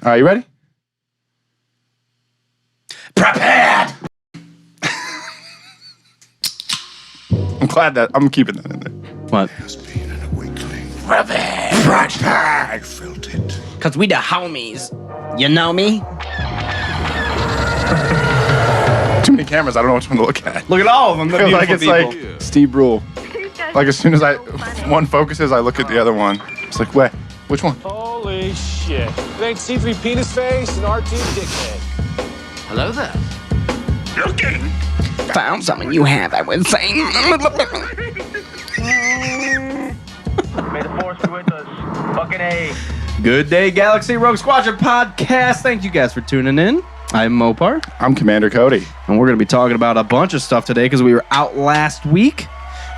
All right, you ready? Prepared! I'm glad that I'm keeping that in there. What? Prepared! I felt it. Because we the homies. You know me? Too many cameras. I don't know which one to look at. Look at all of them. Feels like it's like Steve Brule. Like as soon as one focuses, I look at the other one. It's like, wait, which one? Holy shit. It ain't C3 Penis Face and RT Dickhead. Hello there. Looking. Found something you have, I would say. May the force be with us. Fucking A. Good day, Galaxy Rogue Squadron Podcast. Thank you guys for tuning in. I'm Mopar. I'm Commander Cody. And we're going to be talking about a bunch of stuff today because we were out last week.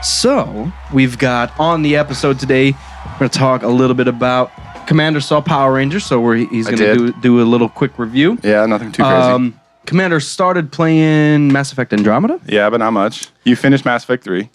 So, we've got on the episode today, we're going to talk a little bit about Commander saw Power Rangers, so he's going to do a little quick review. Yeah, nothing too crazy. Commander started playing Mass Effect Andromeda. Yeah, but not much. You finished Mass Effect 3.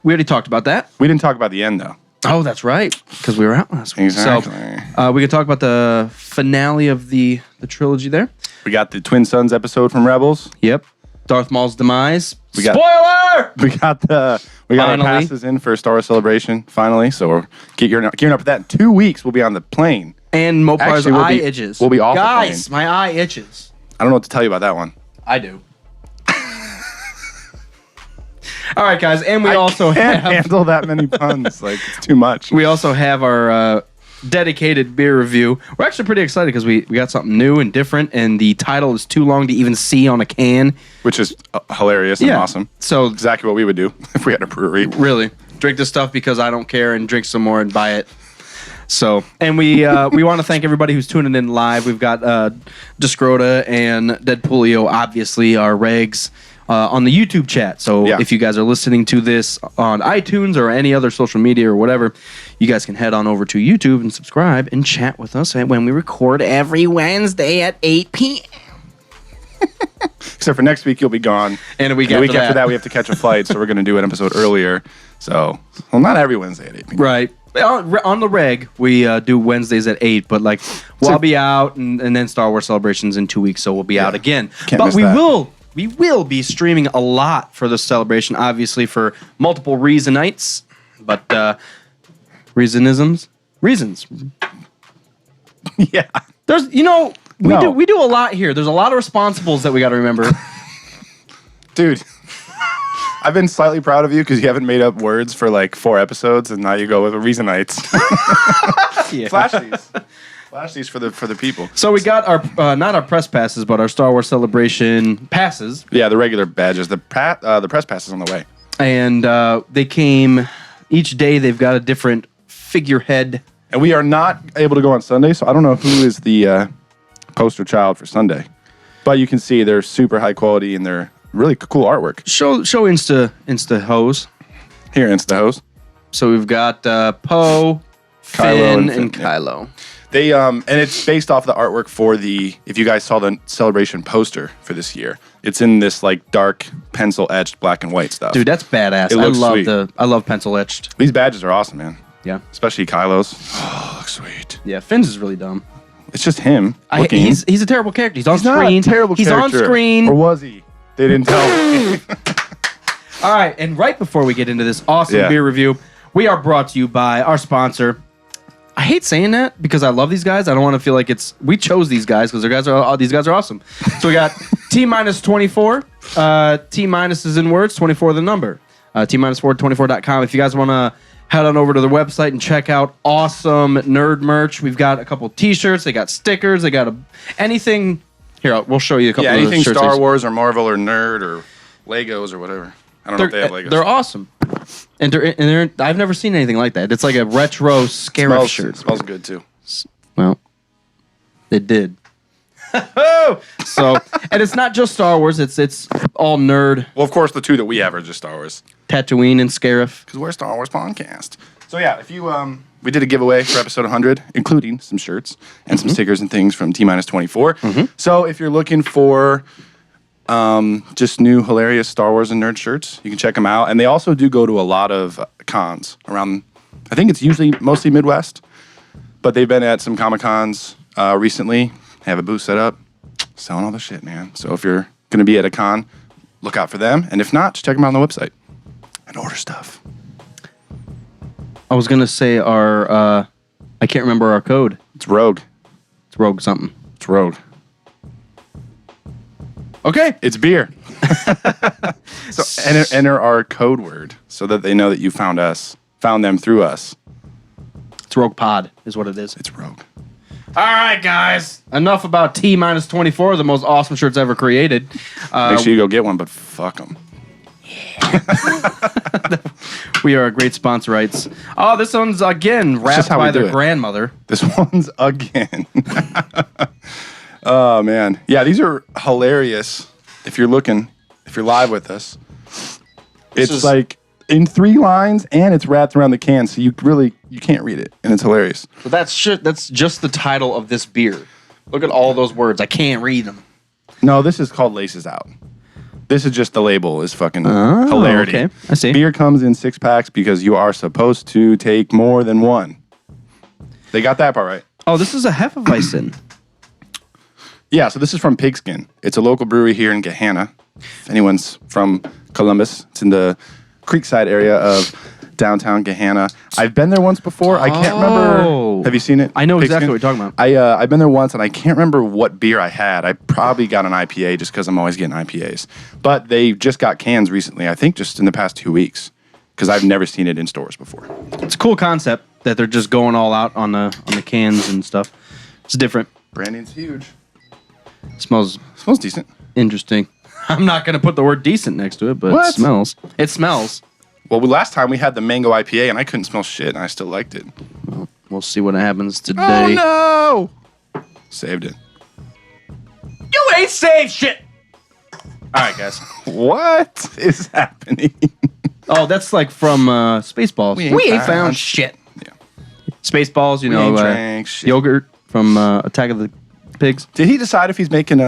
We already talked about that. We didn't talk about the end, though. Oh, that's right, because we were out last week. Exactly. So, we could talk about the finale of the trilogy there. We got the Twin Sons episode from Rebels. Yep. Darth Maul's demise. Spoiler! We got our Finally. passes in for Star Wars Celebration, finally. So we're gearing up for that. In 2 weeks, we'll be on the plane. And Mopar's Actually, eye itches. we'll be off the Guys, plane. my eye itches. I don't know what to tell you about that one. I do. All right, guys, and we also Can't have handle that many puns. Like, it's too much. we also have our dedicated beer review. We're actually pretty excited because we got something new and different, and the title is too long to even see on a can. Which is hilarious and awesome. So Exactly what we would do if we had a brewery. really, drink this stuff because I don't care, and drink some more and buy it. So, and we want to thank everybody who's tuning in live. We've got Discrota and Deadpoolio, obviously, our regs, on the YouTube chat. So if you guys are listening to this on iTunes or any other social media or whatever, you guys can head on over to YouTube and subscribe and chat with us when we record every Wednesday at 8 p.m. Except for next week, you'll be gone. And a week after after that, we have to catch a flight, so we're going to do an episode earlier. So, well, not every Wednesday at 8 p.m. Right. On the reg, we do Wednesdays at 8, but like we'll be out and then Star Wars Celebrations in 2 weeks, so we'll be out again. Can't But miss we that. we will be streaming a lot for the celebration, obviously for multiple reasons. Reasons. Yeah. There's we do a lot here. There's a lot of responsibles that we got to remember. Dude, I've been slightly proud of you because you haven't made up words for like 4 episodes, and now you go with Reasonites. Flash these for the people. So we got our not our press passes, but our Star Wars Celebration passes. Yeah, the regular badges. The press pass is on the way. And they came each day. They've got a different figurehead. And we are not able to go on Sunday, so I don't know who is the poster child for Sunday. But you can see they're super high quality and they're really cool artwork. Show Insta hose. Here, Insta-host. So we've got Poe, Finn, and Kylo. They and it's based off the artwork for if you guys saw the Celebration poster for this year. It's in this like dark pencil etched black and white stuff. Dude, that's badass. It looks sweet. I love pencil etched. These badges are awesome, man. Yeah. Especially Kylo's. Oh, looks sweet. Yeah, Finn's is really dumb. It's just him. He's a terrible character. He's on screen. Not a terrible He's character. on screen. Or was he? They didn't tell me. All right, and right before we get into this awesome beer review, we are brought to you by our sponsor. I hate saying that because I love these guys. I don't want to feel like we chose these guys because these guys are awesome. So we got T-24. T- is in words, 24 the number. T-24.com. If you guys want to head on over to the website and check out awesome nerd merch. We've got a couple T-shirts. They got stickers. They got anything. Here, we'll show you a couple of anything shirts. Star Wars or Marvel or nerd or Legos or whatever. I don't know if they have Legos. They're awesome. And they're I've never seen anything like that. It's like a retro Scarif shirt. Smells good too. Well, it did. So, and it's not just Star Wars. It's all nerd. Well, of course, the 2 that we have are just Star Wars. Tatooine and Scarif. Because we're a Star Wars podcast. So yeah, if you we did a giveaway for episode 100, including some shirts and some stickers and things from T-24. So if you're looking for just new hilarious Star Wars and nerd shirts, you can check them out. And they also do go to a lot of cons around. I think it's usually mostly Midwest, but they've been at some Comic-Cons recently. have a booth set up, selling all the shit, man. So if you're going to be at a con, look out for them. And if not, just check them out on the website and order stuff. I was going to say I can't remember our code. It's Rogue. It's Rogue something. It's Rogue. Okay. It's beer. So enter our code word so that they know that you found them through us. It's Rogue Pod is what it is. It's Rogue. All right, guys. Enough about T-24, the most awesome shirts ever created. Make sure you go get one, but fuck them. We are a great sponsor rights. Oh, this one's again wrapped by their grandmother. This one's again. Oh, man. Yeah, these are hilarious. If you're live with us, it's like in 3 lines and it's wrapped around the can, so you can't read it, and it's hilarious. So that's just the title of this beer. Look at all those words. I can't read them. No, this is called Laces Out. This is just the label is fucking hilarity. Okay. I see. Beer comes in 6-packs because you are supposed to take more than one. They got that part right. Oh, this is a Hefeweizen. Yeah, so this is from Pigskin. It's a local brewery here in Gahanna. If anyone's from Columbus, it's in the Creekside area of downtown Gahanna. I've been there once before. I can't remember. Have you seen it? I know Pigskin? exactly what you're talking about. I've been there once, and I can't remember what beer I had. I probably got an IPA just because I'm always getting IPAs. But they just got cans recently, I think just in the past 2 weeks, because I've never seen it in stores before. It's a cool concept that they're just going all out on the cans and stuff. It's different. Branding's huge. Smells Decent. interesting. I'm not going to put the word decent next to it, but What? it smells. It smells. Well, last time we had the mango IPA, and I couldn't smell shit, and I still liked it. We'll see what happens today. Oh, no! Saved it. You ain't saved shit! All right, guys. What is happening? Oh, that's like from Spaceballs. We We ain't ain't found found shit. Yeah. Spaceballs, you We know, ain't drank shit. yogurt from Attack of the Pigs. Did he decide if he's making a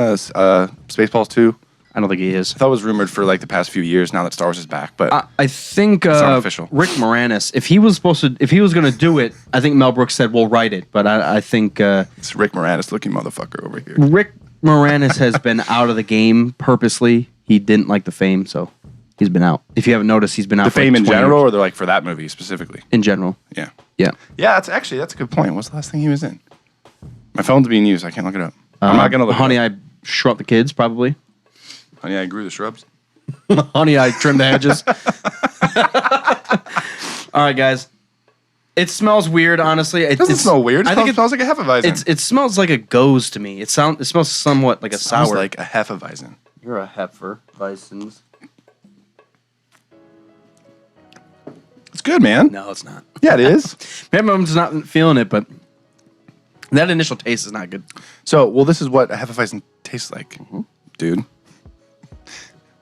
Spaceballs 2? I don't think he is. I thought it was rumored for like the past few years now that Star Wars is back, but I think not official. Rick Moranis, if he was going to do it, I think Mel Brooks said, we'll write it. But I think it's Rick Moranis looking motherfucker over here. Rick Moranis has been out of the game purposely. He didn't like the fame, so he's been out. If you haven't noticed, he's been out The for fame like in 20 general, years. or they're like for that movie specifically? In general. Yeah. Yeah. Yeah, that's a good point. What's the last thing he was in? My phone's being used. I can't look it up. I'm not gonna look. Honey, it up. I Shrunk the Kids, probably. Honey, I grew the shrubs. Honey, I trimmed the hedges. All right, guys. It smells weird, honestly. It doesn't smell weird. I think it smells like a Hefeweizen. It smells like a goes to me. It smells somewhat like a sour. Sounds like a Hefeweizen. You're a Hefeweizen. It's good, man. No, it's not. Yeah, it is. Maybe I'm just not feeling it, but that initial taste is not good. So, well, this is what a Hefeweizen tastes like, dude.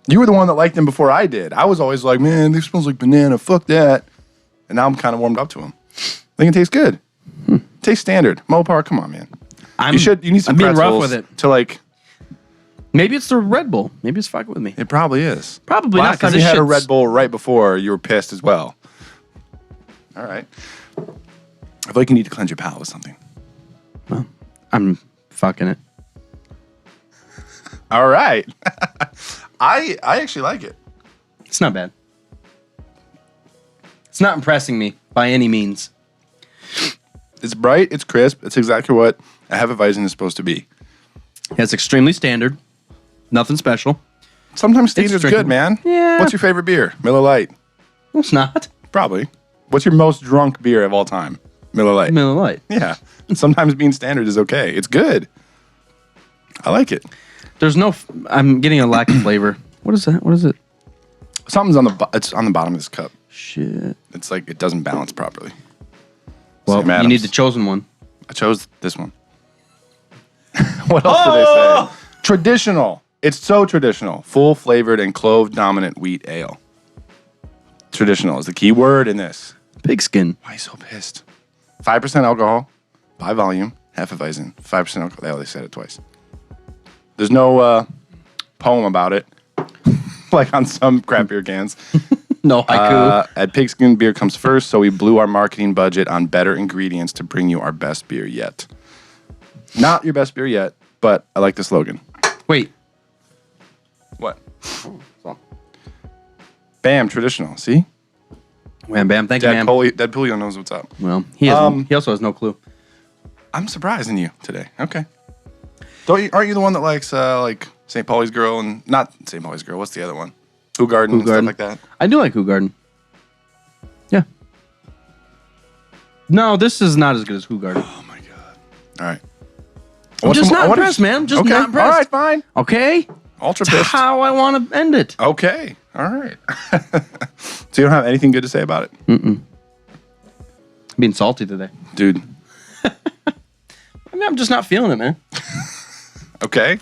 You were the one that liked them before I did. I was always like, man, this smells like banana. Fuck that. And now I'm kind of warmed up to them. I think it tastes good. Tastes standard. Mopar, come on, man. You need some I'm being rough pretzels with it. to like. Maybe it's the Red Bull. Maybe it's fucking with me. It probably is. Probably not, Last 'cause time you this had a shit's- Red Bull right before, you were pissed as well. All right. I feel like you need to cleanse your palate with something. I'm fucking it. All right. I actually like it. It's not bad. It's not impressing me by any means. It's bright. It's crisp. It's exactly what a Hefeweizen is supposed to be. It's extremely standard. Nothing special. Sometimes standard's drinkable. good, man. Yeah. What's your favorite beer? Miller Lite. No, it's not. Probably. What's your most drunk beer of all time? Miller Lite. Miller Lite. Yeah. Sometimes being standard is okay. It's good. I like it. There's no. I'm getting a lack of flavor. What is that? What is it? Something's it's on the bottom of this cup. Shit. It's like it doesn't balance properly. Well, Sam you need Adams. the chosen one. I chose this one. What else do they say? Traditional. It's so traditional. Full flavored and clove dominant wheat ale. Traditional is the key word in this. Pigskin. Why are you so pissed? 5% alcohol by volume. Hefeweizen. 5% alcohol. They said it twice. There's no poem about it, like on some crap beer cans. No haiku. At Pigskin, beer comes first, so we blew our marketing budget on better ingredients to bring you our best beer yet. Not your best beer yet. but I like the slogan. Wait. What? Bam, traditional. See? Wham bam. Thank you, man. Deadpoolio knows what's up. Well, he also has no clue. I'm surprising you today. Okay. Aren't you the one that likes like St. Pauli's Girl and not St. Pauli's Girl? What's the other one? Who Garden and stuff like that. I do like Who Garden. Yeah. No, this is not as good as Who Garden. Oh my god. All right. I'm just not impressed, man. Just not impressed. All right, fine. Okay. Ultra That's pissed. how I want to end it. Okay. All right. So you don't have anything good to say about it? I'm being salty today. Dude. I mean, I'm just not feeling it, man. Okay.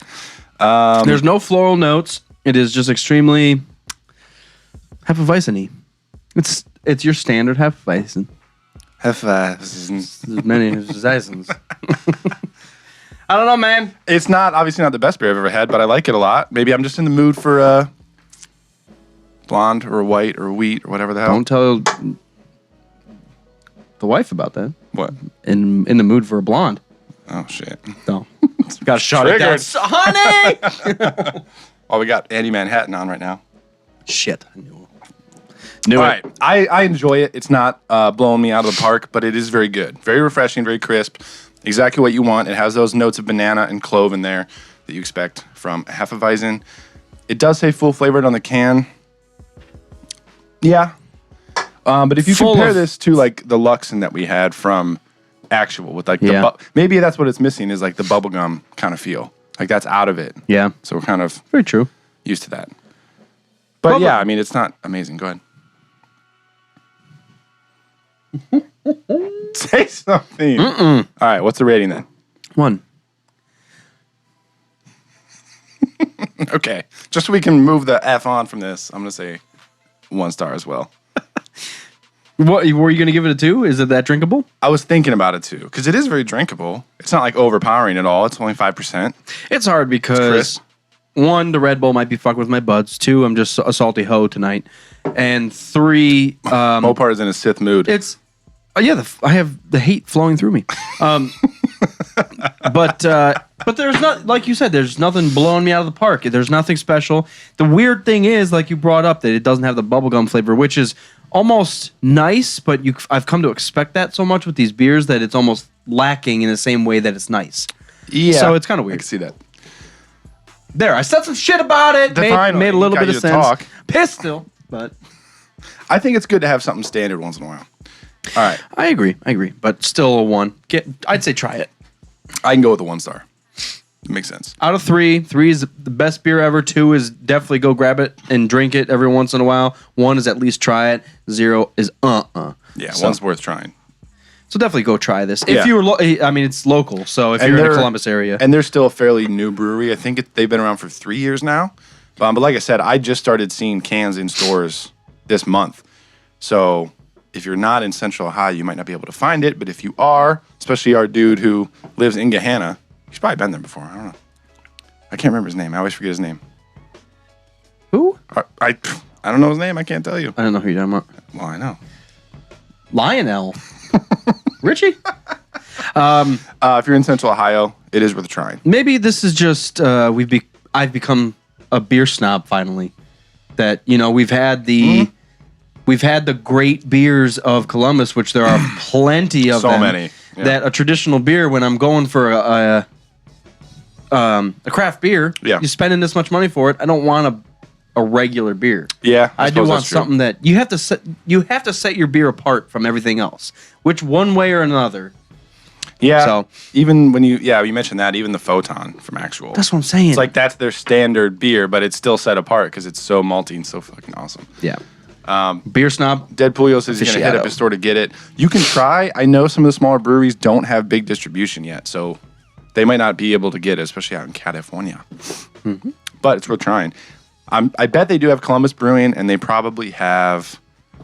There's no floral notes. It is just extremely Hefeweizen-y. It's your standard Hefeweizen. Hefeweizen. There's many Hefeweizens. I don't know, man. It's obviously not the best beer I've ever had, but I like it a lot. Maybe I'm just in the mood for blonde or white or wheat or whatever the hell. Don't tell the wife about that. What? In the mood for a blonde. Oh, shit. No. Got shot at Triggered. that. Honey! Oh, we got Andy Manhattan on right now. Shit. I knew All it. right. I enjoy it. It's not blowing me out of the park, but it is very good. Very refreshing, very crisp. Exactly what you want. It has those notes of banana and clove in there that you expect from Hefeweizen. It does say full flavored on the can. Yeah. But if you compare this to like the Luxon that we had from Actual with like maybe that's what it's missing is like the bubblegum kind of feel. Like that's out of it. Yeah. So we're kind of Very true. used to that. But yeah, I mean, it's not amazing. Go ahead. Say something. All right, what's the rating then? 1. Okay, just so we can move the F on from this, I'm going to say 1 star as well. What were you going to give it a 2? Is it that drinkable? I was thinking about it too, because it is very drinkable. It's not like overpowering at all. It's only 5%. It's hard because, crisp. 1, the Red Bull might be fucking with my buds. 2, I'm just a salty hoe tonight. And 3, Mopar is in a Sith mood. it's... I have the hate flowing through me. But there's not, like you said, there's nothing blowing me out of the park. There's nothing special. The weird thing is, like you brought up, that it doesn't have the bubblegum flavor, which is almost nice, but I've come to expect that so much with these beers that it's almost lacking in the same way that it's nice. Yeah. So it's kind of I weird. can see that. There, I said some shit about it. Finally, Made a little got bit you of to sense. talk. Pissed still, but I think it's good to have something standard once in a while. All right. I agree. But still a 1. I'd say try it. I can go with a 1 star. It makes sense. Out of 3 is the best beer ever. 2 is definitely go grab it and drink it every once in a while. 1 is at least try it. 0 is Yeah, So- 1's worth trying. So definitely go try this. Yeah. If you're, it's local. So if you're in the Columbus area, And they're still a fairly new brewery. I think they've been around for 3 years now. But like I said, I just started seeing cans in stores this month. So if you're not in Central Ohio, you might not be able to find it. But if you are, especially our dude who lives in Gahanna, he's probably been there before. I don't know. I can't remember his name. I always forget his name. who? I don't know his name. I can't tell you. I don't know who you're talking about. Well, I know. Lionel. Richie? If you're in Central Ohio, it is worth trying. Maybe this is just I've become a beer snob finally. That we've had the great beers of Columbus, which there are plenty of So them. many. Yeah. That a traditional beer, when I'm going for a craft beer, Yeah. you're spending this much money for it. I don't want a regular beer. Yeah, I do suppose want that's true. something that you have to set your beer apart from everything else, which one way or another. Yeah. So- even when you mentioned that, even the Photon from Actual. That's what I'm saying. It's like that's their standard beer, but it's still set apart because it's so malty and so fucking awesome. yeah. Beer snob. Deadpoolio says he's going to hit Aficionado. up his store to get it. You can try. I know some of the smaller breweries don't have big distribution yet, so they might not be able to get it, especially out in California. Mm-hmm. But it's worth trying. I bet they do have Columbus Brewing, and they probably have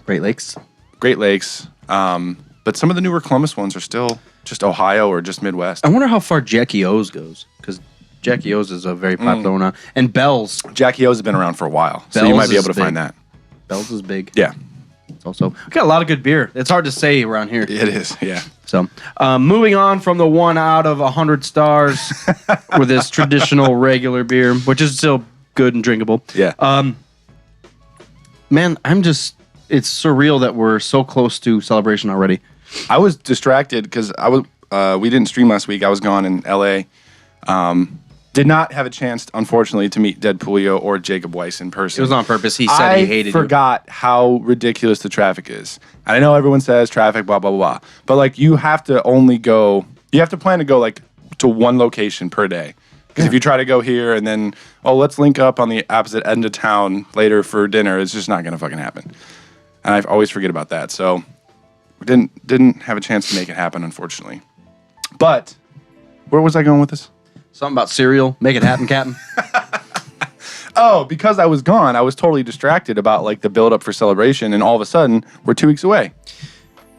Great Lakes. Great Lakes. But some of the newer Columbus ones are still just Ohio or just Midwest. I wonder how far Jackie O's goes, because Jackie O's is a very popular one now. And Bell's. Jackie O's has been around for a while, so you Bell's might be is able to big. find that. Bell's is big. Yeah. It's also we got a lot of good beer. It's hard to say around here. It is, yeah. So, moving on from the 1 out of 100 stars with this traditional regular beer, which is still good and drinkable. Yeah. Man, it's surreal that we're so close to Celebration already. I was distracted because we didn't stream last week. I was gone in LA. Did not have a chance, unfortunately, to meet Deadpoolio or Jacob Weiss in person. It was on purpose. He said he hated I forgot how ridiculous the traffic is. And I know everyone says traffic, blah, blah, blah, blah. But, like, you have to plan to go, like, to one location per day. Because if you try to go here and then, let's link up on the opposite end of town later for dinner, it's just not going to fucking happen. And I always forget about that. So, we didn't have a chance to make it happen, unfortunately. But, where was I going with this? Something about cereal. Make it happen, Captain. Oh, because I was gone, I was totally distracted about like the build up for Celebration, and all of a sudden we're 2 weeks away.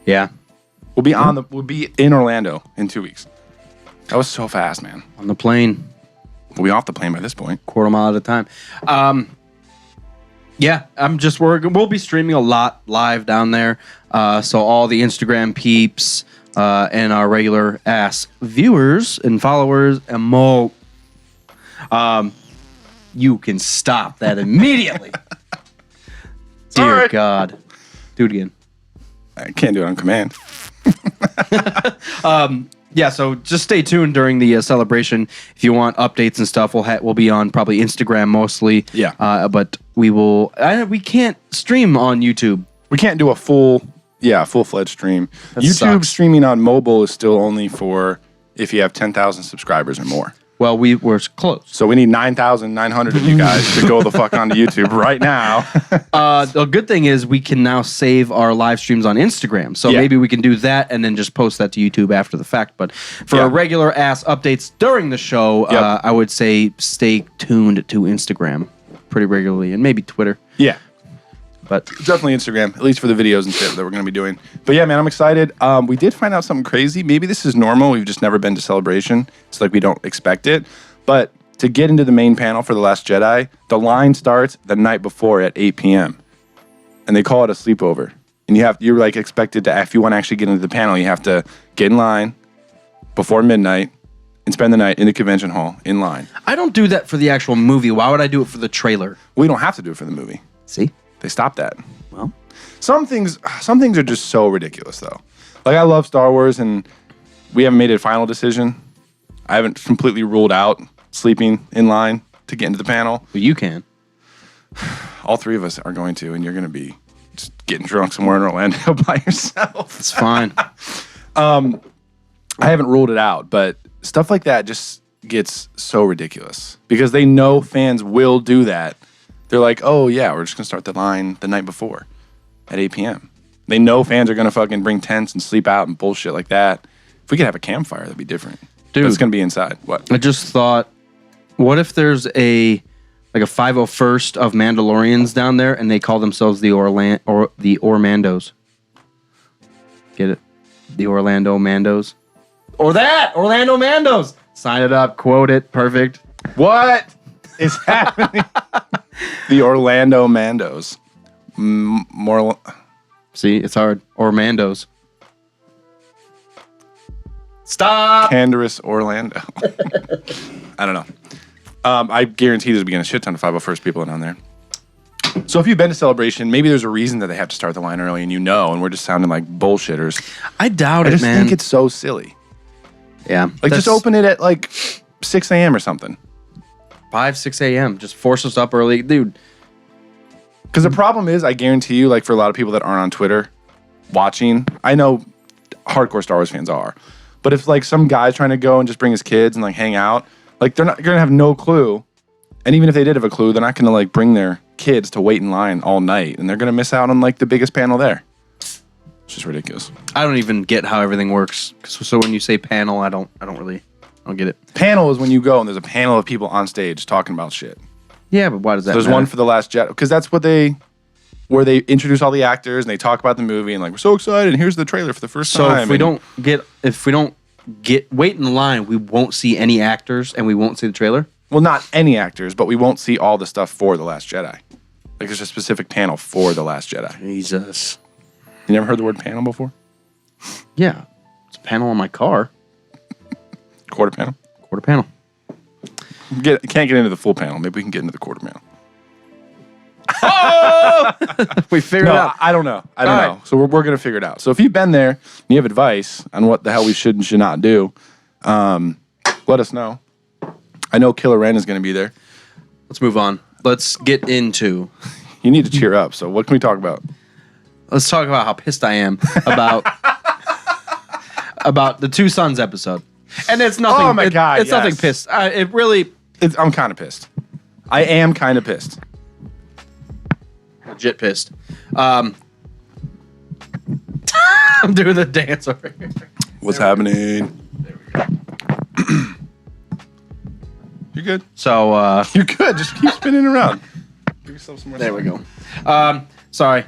Yeah, We'll be in Orlando in 2 weeks. That was so fast, man. on the plane, We'll be off the plane by this point. quarter mile at a time. Yeah, we'll be streaming a lot live down there. So all the Instagram peeps and our regular ass viewers and followers and more. You can stop that immediately. Dear Sorry. God. Do it again. I can't do it on command. Yeah, so just stay tuned during the celebration. If you want updates and stuff, we'll be on probably Instagram mostly. Yeah. But we can't stream on YouTube. We can't do a full-fledged stream. YouTube sucks. streaming on mobile is still only for if you have 10,000 subscribers or more. Well, we're close. So we need 9,900 of you guys to go the fuck onto YouTube right now. The good thing is we can now save our live streams on Instagram. So Yeah. maybe we can do that and then just post that to YouTube after the fact. But for Yeah. regular ass updates during the show, Yep. I would say stay tuned to Instagram pretty regularly and maybe Twitter. Yeah. But Definitely Instagram, at least for the videos and shit that we're going to be doing. But yeah, man, I'm excited. We did find out something crazy. Maybe this is normal. We've just never been to Celebration. It's like we don't expect it. But to get into the main panel for The Last Jedi, the line starts the night before at 8 p.m. And they call it a sleepover. And you're like expected to, if you want to actually get into the panel, you have to get in line before midnight and spend the night in the convention hall in line. I don't do that for the actual movie. Why would I do it for the trailer? We don't have to do it for the movie. See? They stopped that. Well, Some things are just so ridiculous, though. Like, I love Star Wars, and we haven't made a final decision. I haven't completely ruled out sleeping in line to get into the panel. well, you can. All three of us are going to, and you're going to be just getting drunk somewhere in Orlando by yourself. It's fine. I haven't ruled it out, but stuff like that just gets so ridiculous because they know fans will do that. They're like, oh, yeah, we're just going to start the line the night before at 8 p.m. They know fans are going to fucking bring tents and sleep out and bullshit like that. If we could have a campfire, that'd be different. Dude. But it's going to be inside. What? I just thought, what if there's a 501st of Mandalorians down there and they call themselves the Ormandos? Get it? The Orlando Mandos. Or that! Orlando Mandos! Sign it up, quote it, perfect. What is happening? The Orlando Mandos. More. See, it's hard. Ormandos. Stop! Canderous Orlando. I don't know. I guarantee there's going to be a shit ton of 501st people down there. So if you've been to Celebration, maybe there's a reason that they have to start the line early, and and we're just sounding like bullshitters. I doubt I it, just man. think it's so silly. yeah. Like, just open it at like 6 a.m. or something. 5, 6 a.m. Just force us up early. Dude, Because the problem is, I guarantee you, like for a lot of people that aren't on Twitter watching, I know hardcore Star Wars fans are, but if like some guy's trying to go and just bring his kids and like hang out, like they're gonna have no clue. And even if they did have a clue, they're not gonna like bring their kids to wait in line all night, and they're gonna miss out on like the biggest panel there. It's just ridiculous. I don't even get how everything works. So when you say panel, I don't get it. Panel is when you go and there's a panel of people on stage talking about shit. Yeah, but why does that There's matter? one for The Last Jedi, because that's where they introduce all the actors and they talk about the movie and like, we're so excited and here's the trailer for the first So time. if we don't wait in line, we won't see any actors and we won't see the trailer. Well, not any actors, but we won't see all the stuff for The Last Jedi. Like, there's a specific panel for The Last Jedi. Jesus. You never heard the word panel before? Yeah. It's a panel on my car. Quarter panel? Quarter panel. Can't get into the full panel. Maybe we can get into the quarter panel. We figured it out. I don't know. I don't All know. right. So we're going to figure it out. So if you've been there and you have advice on what the hell we should and should not do, let us know. I know Killer Wren is going to be there. Let's move on. Let's get into... You need to cheer up. So what can we talk about? Let's talk about how pissed I am about about the Two Sons episode. And it's nothing. Oh my God, It's nothing yes. pissed. It really I'm kind of pissed. I am kind of pissed. legit pissed. I'm doing the dance over here. What's happening? You're good. So You're good. Just keep spinning around. Give yourself some more. there we go. Sorry.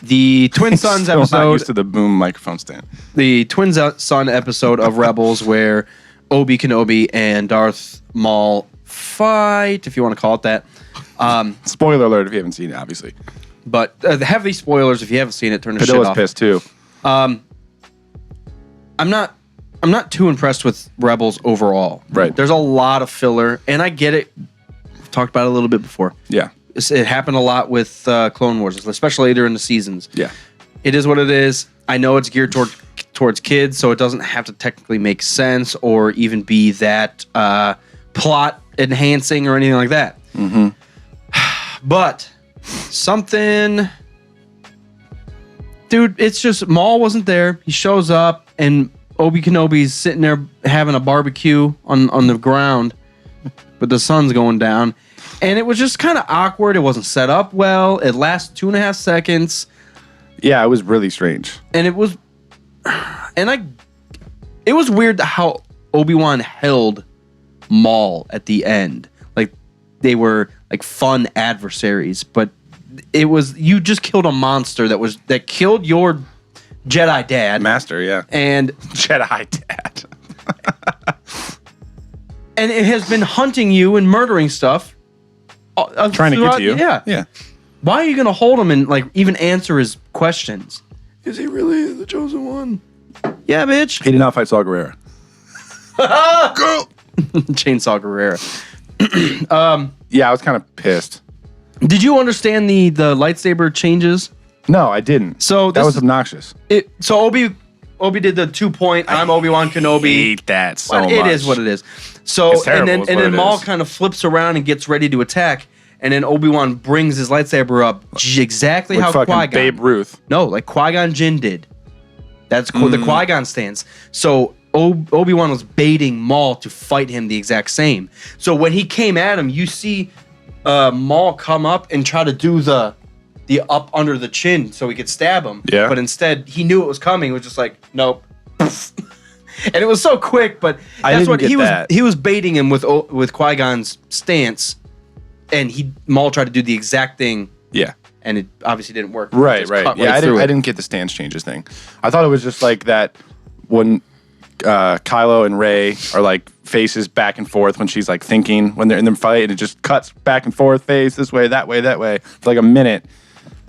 The Twin Sons Still not episode. used to the boom microphone stand. The Twin Son episode of Rebels where Obi Kenobi and Darth Maul fight, if you want to call it that. Spoiler alert if you haven't seen it, obviously. But heavy spoilers if you haven't seen it. Turn the shit Padilla's off. pissed too. I'm not too impressed with Rebels overall. Right. There's a lot of filler, and I get it. We've talked about it a little bit before. Yeah. It happened a lot with Clone Wars, especially later in the seasons. Yeah. It is what it is. I know it's geared towards kids, so it doesn't have to technically make sense or even be that plot enhancing or anything like that. Mm-hmm. But something, dude, it's just Maul wasn't there. He shows up, and Obi Kenobi's sitting there having a barbecue on the ground, but the sun's going down. And it was just kind of awkward. It wasn't set up well. It lasted 2.5 seconds. Yeah, it was really strange. And it was weird how Obi-Wan held Maul at the end. Like they were like fun adversaries, but it was, you just killed a monster that killed your Jedi dad. Master, yeah. And Jedi dad. and it has been hunting you and murdering stuff. Trying to get to you. Yeah. Yeah. Why are you gonna hold him and like even answer his questions? Is he really the chosen one? Yeah, bitch. He did not fight Saw Gerrera. Girl. Chainsaw Gerrera. Yeah, I was kind of pissed. Did you understand the lightsaber changes? No, I didn't. So that this- was obnoxious. So Obi did the 2-point. I'm Obi-Wan Kenobi. Hate that so But much. it is what it is. So It's terrible, is and what then it Maul is. kind of flips around and gets ready to attack, and then Obi-Wan brings his lightsaber up exactly Like how fucking Qui-Gon. Babe Ruth. No, like Qui-Gon Jinn did. That's the Qui-Gon stance. So Obi-Wan was baiting Maul to fight him the exact same. So when he came at him, you see Maul come up and try to do the up under the chin so he could stab him. Yeah. But instead, he knew it was coming. It was just like, nope. And it was so quick, but I that's didn't what get he was. that. He was baiting him with Qui-Gon's stance, and Maul tried to do the exact thing, Yeah. and it obviously didn't work. It Right, just right. cut Yeah, I through it. didn't get the stance changes thing. I thought it was just like that when Kylo and Rey are like faces back and forth when she's like thinking when they're in the fight, and it just cuts back and forth, face this way, that way, for like a minute.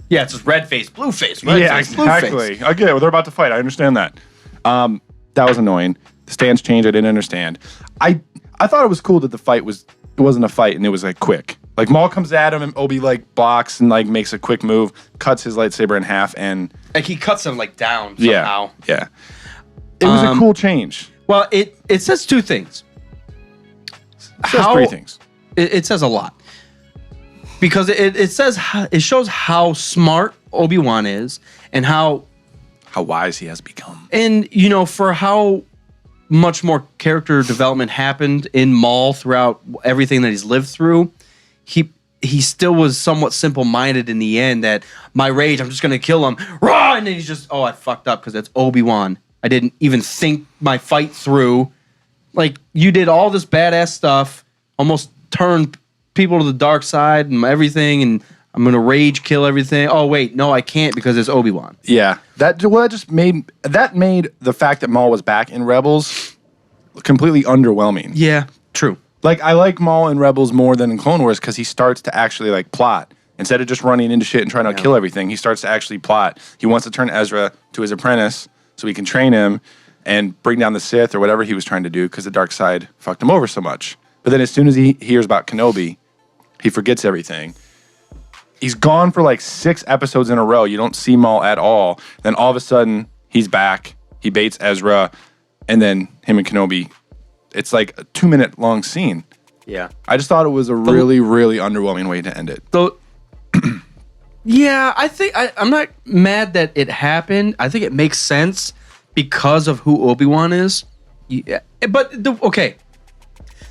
Yeah, it's just red face, blue face, red face, blue face. Okay, well, they're about to fight. I understand that. That was annoying. The stance change, I didn't understand. I thought it was cool that it wasn't a fight and it was like quick. Like Maul comes at him and Obi like blocks and like makes a quick move, cuts his lightsaber in half, and Like he cuts him like down somehow. yeah. It was a cool change. Well, it says two things. It says three things. It says a lot because it shows how smart Obi-Wan is and how wise he has become. and for how much more character development happened in Maul throughout everything that he's lived through. He still was somewhat simple-minded in the end that my rage, I'm just going to kill him. Rah! And then he's just, I fucked up because that's Obi-Wan. I didn't even think my fight through. Like, you did all this badass stuff, almost turned people to the dark side and everything, and I'm going to rage kill everything. Oh, wait, no, I can't because it's Obi-Wan. Yeah, that made the fact that Maul was back in Rebels completely underwhelming. Yeah, true. Like I like Maul in Rebels more than in Clone Wars because he starts to actually like plot Instead of just running into shit and trying to kill everything, he starts to actually plot. He wants to turn Ezra to his apprentice so he can train him and bring down the Sith or whatever he was trying to do because the dark side fucked him over so much. But then as soon as he hears about Kenobi, he forgets everything. He's gone for like 6 episodes in a row. You don't see Maul at all. Then all of a sudden, he's back. He baits Ezra, and then him and Kenobi. It's like a 2-minute long scene. Yeah. I just thought it was a really, really underwhelming way to end it. So, yeah, I think I'm not mad that it happened. I think it makes sense because of who Obi-Wan is. Yeah, but okay.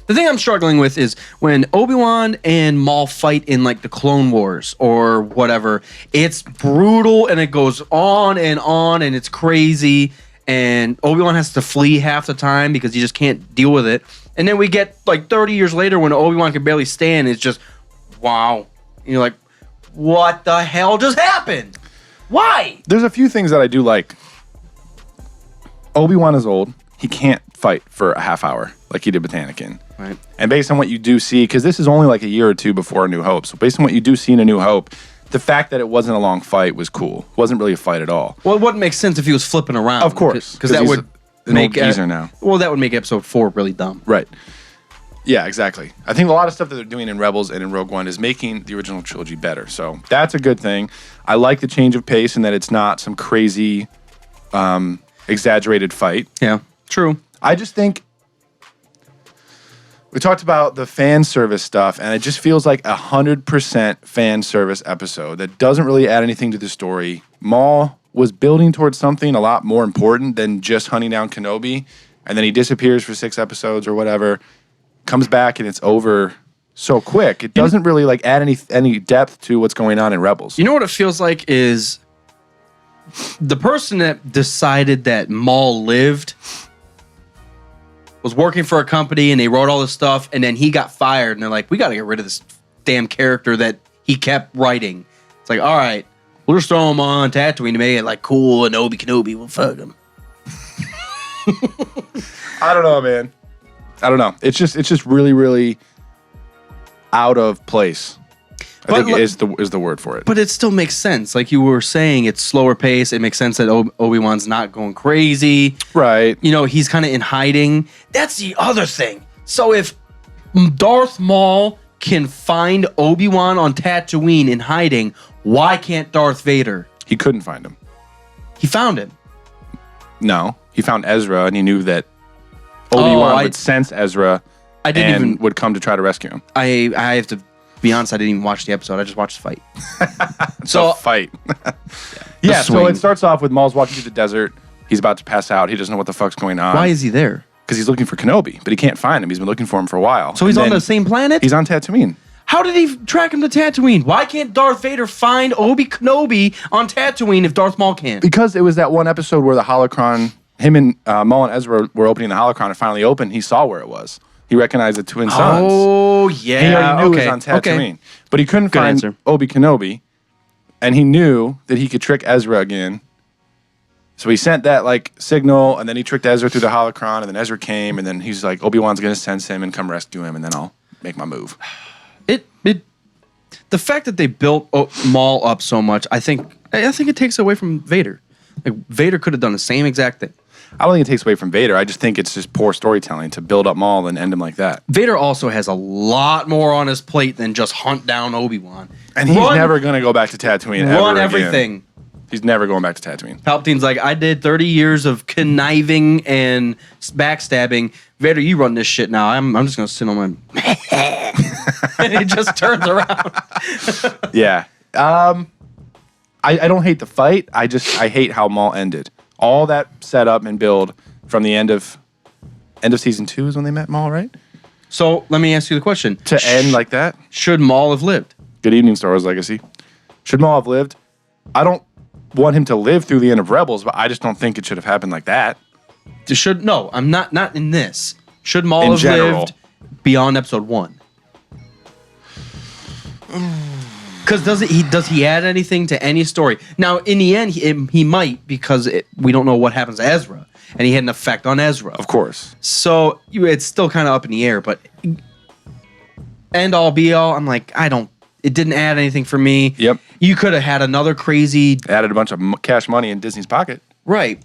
The thing I'm struggling with is when Obi-Wan and Maul fight in like the Clone Wars or whatever, it's brutal and it goes on and it's crazy. And Obi-Wan has to flee half the time because he just can't deal with it. And then we get like 30 years later when Obi-Wan can barely stand. It's just, wow. And you're like, what the hell just happened? Why? There's a few things that I do like. Obi-Wan is old. He can't fight for a half hour like he did with Anakin. Right. And based on what you do see, because this is only like a year or two before A New Hope, so based on what you do see in A New Hope, the fact that it wasn't a long fight was cool. It wasn't really a fight at all. Well, it wouldn't make sense if he was flipping around. Of course. Because that would make geezer now. Well, that would make episode 4 really dumb. Right. Yeah, exactly. I think a lot of stuff that they're doing in Rebels and in Rogue One is making the original trilogy better. So that's a good thing. I like the change of pace and that it's not some crazy, exaggerated fight. Yeah, true. I just think we talked about the fan service stuff, and it just feels like 100% fan service episode that doesn't really add anything to the story. Maul was building towards something a lot more important than just hunting down Kenobi, and then he disappears for 6 episodes or whatever, comes back, and it's over so quick. It doesn't really like add any depth to what's going on in Rebels. You know what it feels like is the person that decided that Maul lived was working for a company and they wrote all this stuff and then he got fired and they're like, we got to get rid of this damn character that he kept writing. It's like, all right, we'll just throw him on Tatooine to make it like cool and Kenobi, we'll fuck him. I don't know, man. I don't know. It's just really, really out of place. I think is the word for it. But it still makes sense. Like you were saying, it's slower pace. It makes sense that Obi-Wan's not going crazy. Right. You know, he's kind of in hiding. That's the other thing. So if Darth Maul can find Obi-Wan on Tatooine in hiding, why can't Darth Vader? He couldn't find him. He found him. No. He found Ezra and he knew that Obi-Wan would sense Ezra would come to try to rescue him. I have to be honest, I didn't even watch the episode. I just watched the fight. So fight. Yeah, so it starts off with Maul's walking through the desert. He's about to pass out. He doesn't know what the fuck's going on. Why is he there? Because he's looking for Kenobi, but he can't find him. He's been looking for him for a while. So he's on the same planet? He's on Tatooine. How did he track him to Tatooine? Why can't Darth Vader find Kenobi on Tatooine if Darth Maul can? Because it was that one episode where the holocron, him and Maul and Ezra were opening the holocron and finally opened. He saw where it was. He recognized the twin sons. Oh, yeah. He already knew it was on Tatooine. Okay. But he couldn't find Obi Kenobi, and he knew that he could trick Ezra again. So he sent that like signal, and then he tricked Ezra through the holocron, and then Ezra came, and then he's like, Obi-Wan's going to sense him and come rescue him, and then I'll make my move. The fact that they built Maul up so much, I think it takes away from Vader. Like Vader could have done the same exact thing. I don't think it takes away from Vader. I just think it's just poor storytelling to build up Maul and end him like that. Vader also has a lot more on his plate than just hunt down Obi-Wan. And he's never going to go back to Tatooine ever Run again. everything. He's never going back to Tatooine. Palpatine's like, I did 30 years of conniving and backstabbing. Vader, you run this shit now. I'm just going to sit on my... and he just turns around. Yeah. I don't hate the fight. I hate how Maul ended. All that setup and build from the end of season 2 is when they met Maul, right? So let me ask you the question. To end like that? Should Maul have lived? Good evening, Star Wars Legacy. Should Maul have lived? I don't want him to live through the end of Rebels, but I just don't think it should have happened like that. No, I'm not in this. Should Maul have lived beyond episode 1? Because does he add anything to any story? Now, in the end, he might, because we don't know what happens to Ezra, and he had an effect on Ezra. Of course. So it's still kind of up in the air, but end all be all, I'm like, it didn't add anything for me. Yep. You could have had another crazy Added a bunch of cash money in Disney's pocket. right.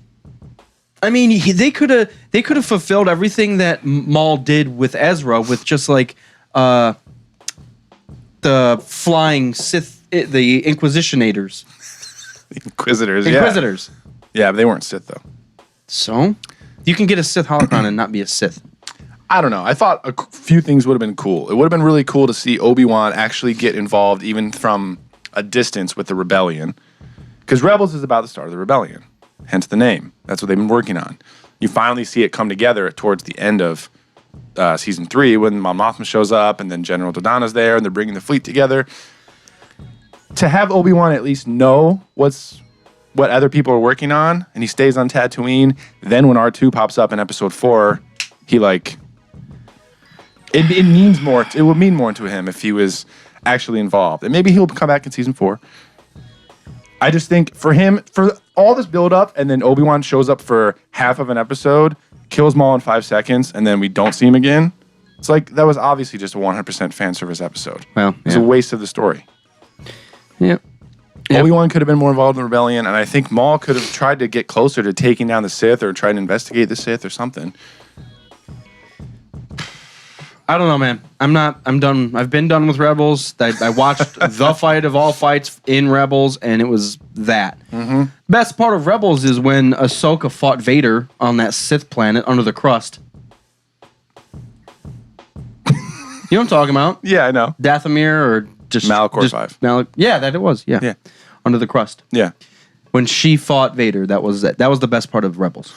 I mean, they could have fulfilled everything that Maul did with Ezra with just like the flying Sith, the Inquisitionators. Inquisitors. Inquisitors. Yeah, but they weren't Sith though. So you can get a Sith holocron and not be a Sith. I don't know. I thought a few things would have been cool. It would have been really cool to see Obi-Wan actually get involved, even from a distance, with the rebellion. Because Rebels is about the start of the rebellion, hence the name. That's what they've been working on. You finally see it come together towards the end of season 3 when Mon Mothma shows up, and then General Dodonna's there, and they're bringing the fleet together. To have Obi-Wan at least know what other people are working on, and he stays on Tatooine. Then when R2 pops up in Episode 4, he like. It means more. It would mean more to him if he was actually involved, and maybe he'll come back in season 4. I just think for him, for all this build up, and then Obi-Wan shows up for half of an episode, kills Maul in 5 seconds, and then we don't see him again. It's like that was obviously just a 100% fan service episode. Well, it's a waste of the story. Yeah. Obi-Wan could have been more involved in the rebellion, and I think Maul could have tried to get closer to taking down the Sith or trying to investigate the Sith or something. I don't know, man. I'm done. I've been done with Rebels. I watched the fight of all fights in Rebels, and it was that. Mm-hmm. Best part of Rebels is when Ahsoka fought Vader on that Sith planet under the crust. You know what I'm talking about? Yeah, I know. Dathomir or just Malachor 5. Yeah, that it was. Yeah. Under the crust. Yeah. When she fought Vader, that was the best part of Rebels.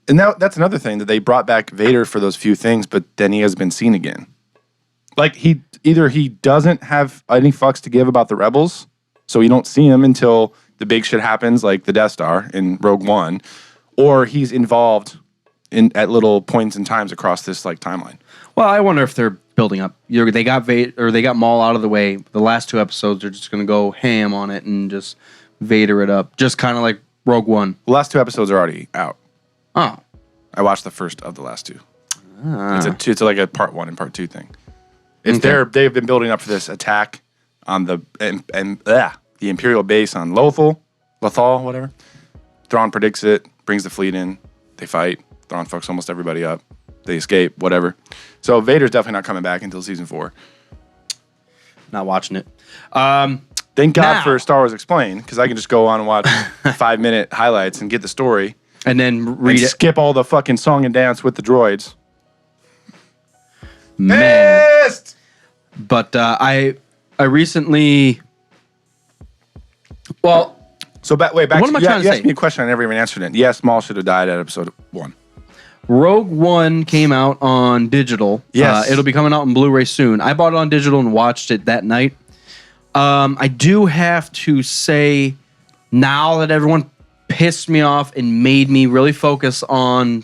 And that's another thing, that they brought back Vader for those few things, but then he has been seen again. Like, he doesn't have any fucks to give about the Rebels, so you don't see him until the big shit happens, like the Death Star in Rogue One, or he's involved at little points in times across this like timeline. Well, I wonder if they're building up. They got they got Maul out of the way. The last 2 episodes, they're just going to go ham on it and just Vader it up, just kind of like Rogue One. The last 2 episodes are already out. Oh. I watched the first of the last 2. It's like a part 1 and part 2 thing. It's they've been building up for this attack on the Imperial base on Lothal, whatever. Thrawn predicts it, brings the fleet in, they fight. Thrawn fucks almost everybody up. They escape, whatever. So Vader's definitely not coming back until season 4. Not watching it. Thank God for Star Wars Explained, because I can just go on and watch 5-minute highlights and get the story. And then read it. Skip all the fucking song and dance with the droids. Man. Pissed! But I recently... Well... So back what am I trying to you say? asked me a question I never even answered it. Yes, Maul should have died at episode 1. Rogue One came out on digital. Yes. It'll be coming out on Blu-ray soon. I bought it on digital and watched it that night. I do have to say, now that everyone pissed me off and made me really focus on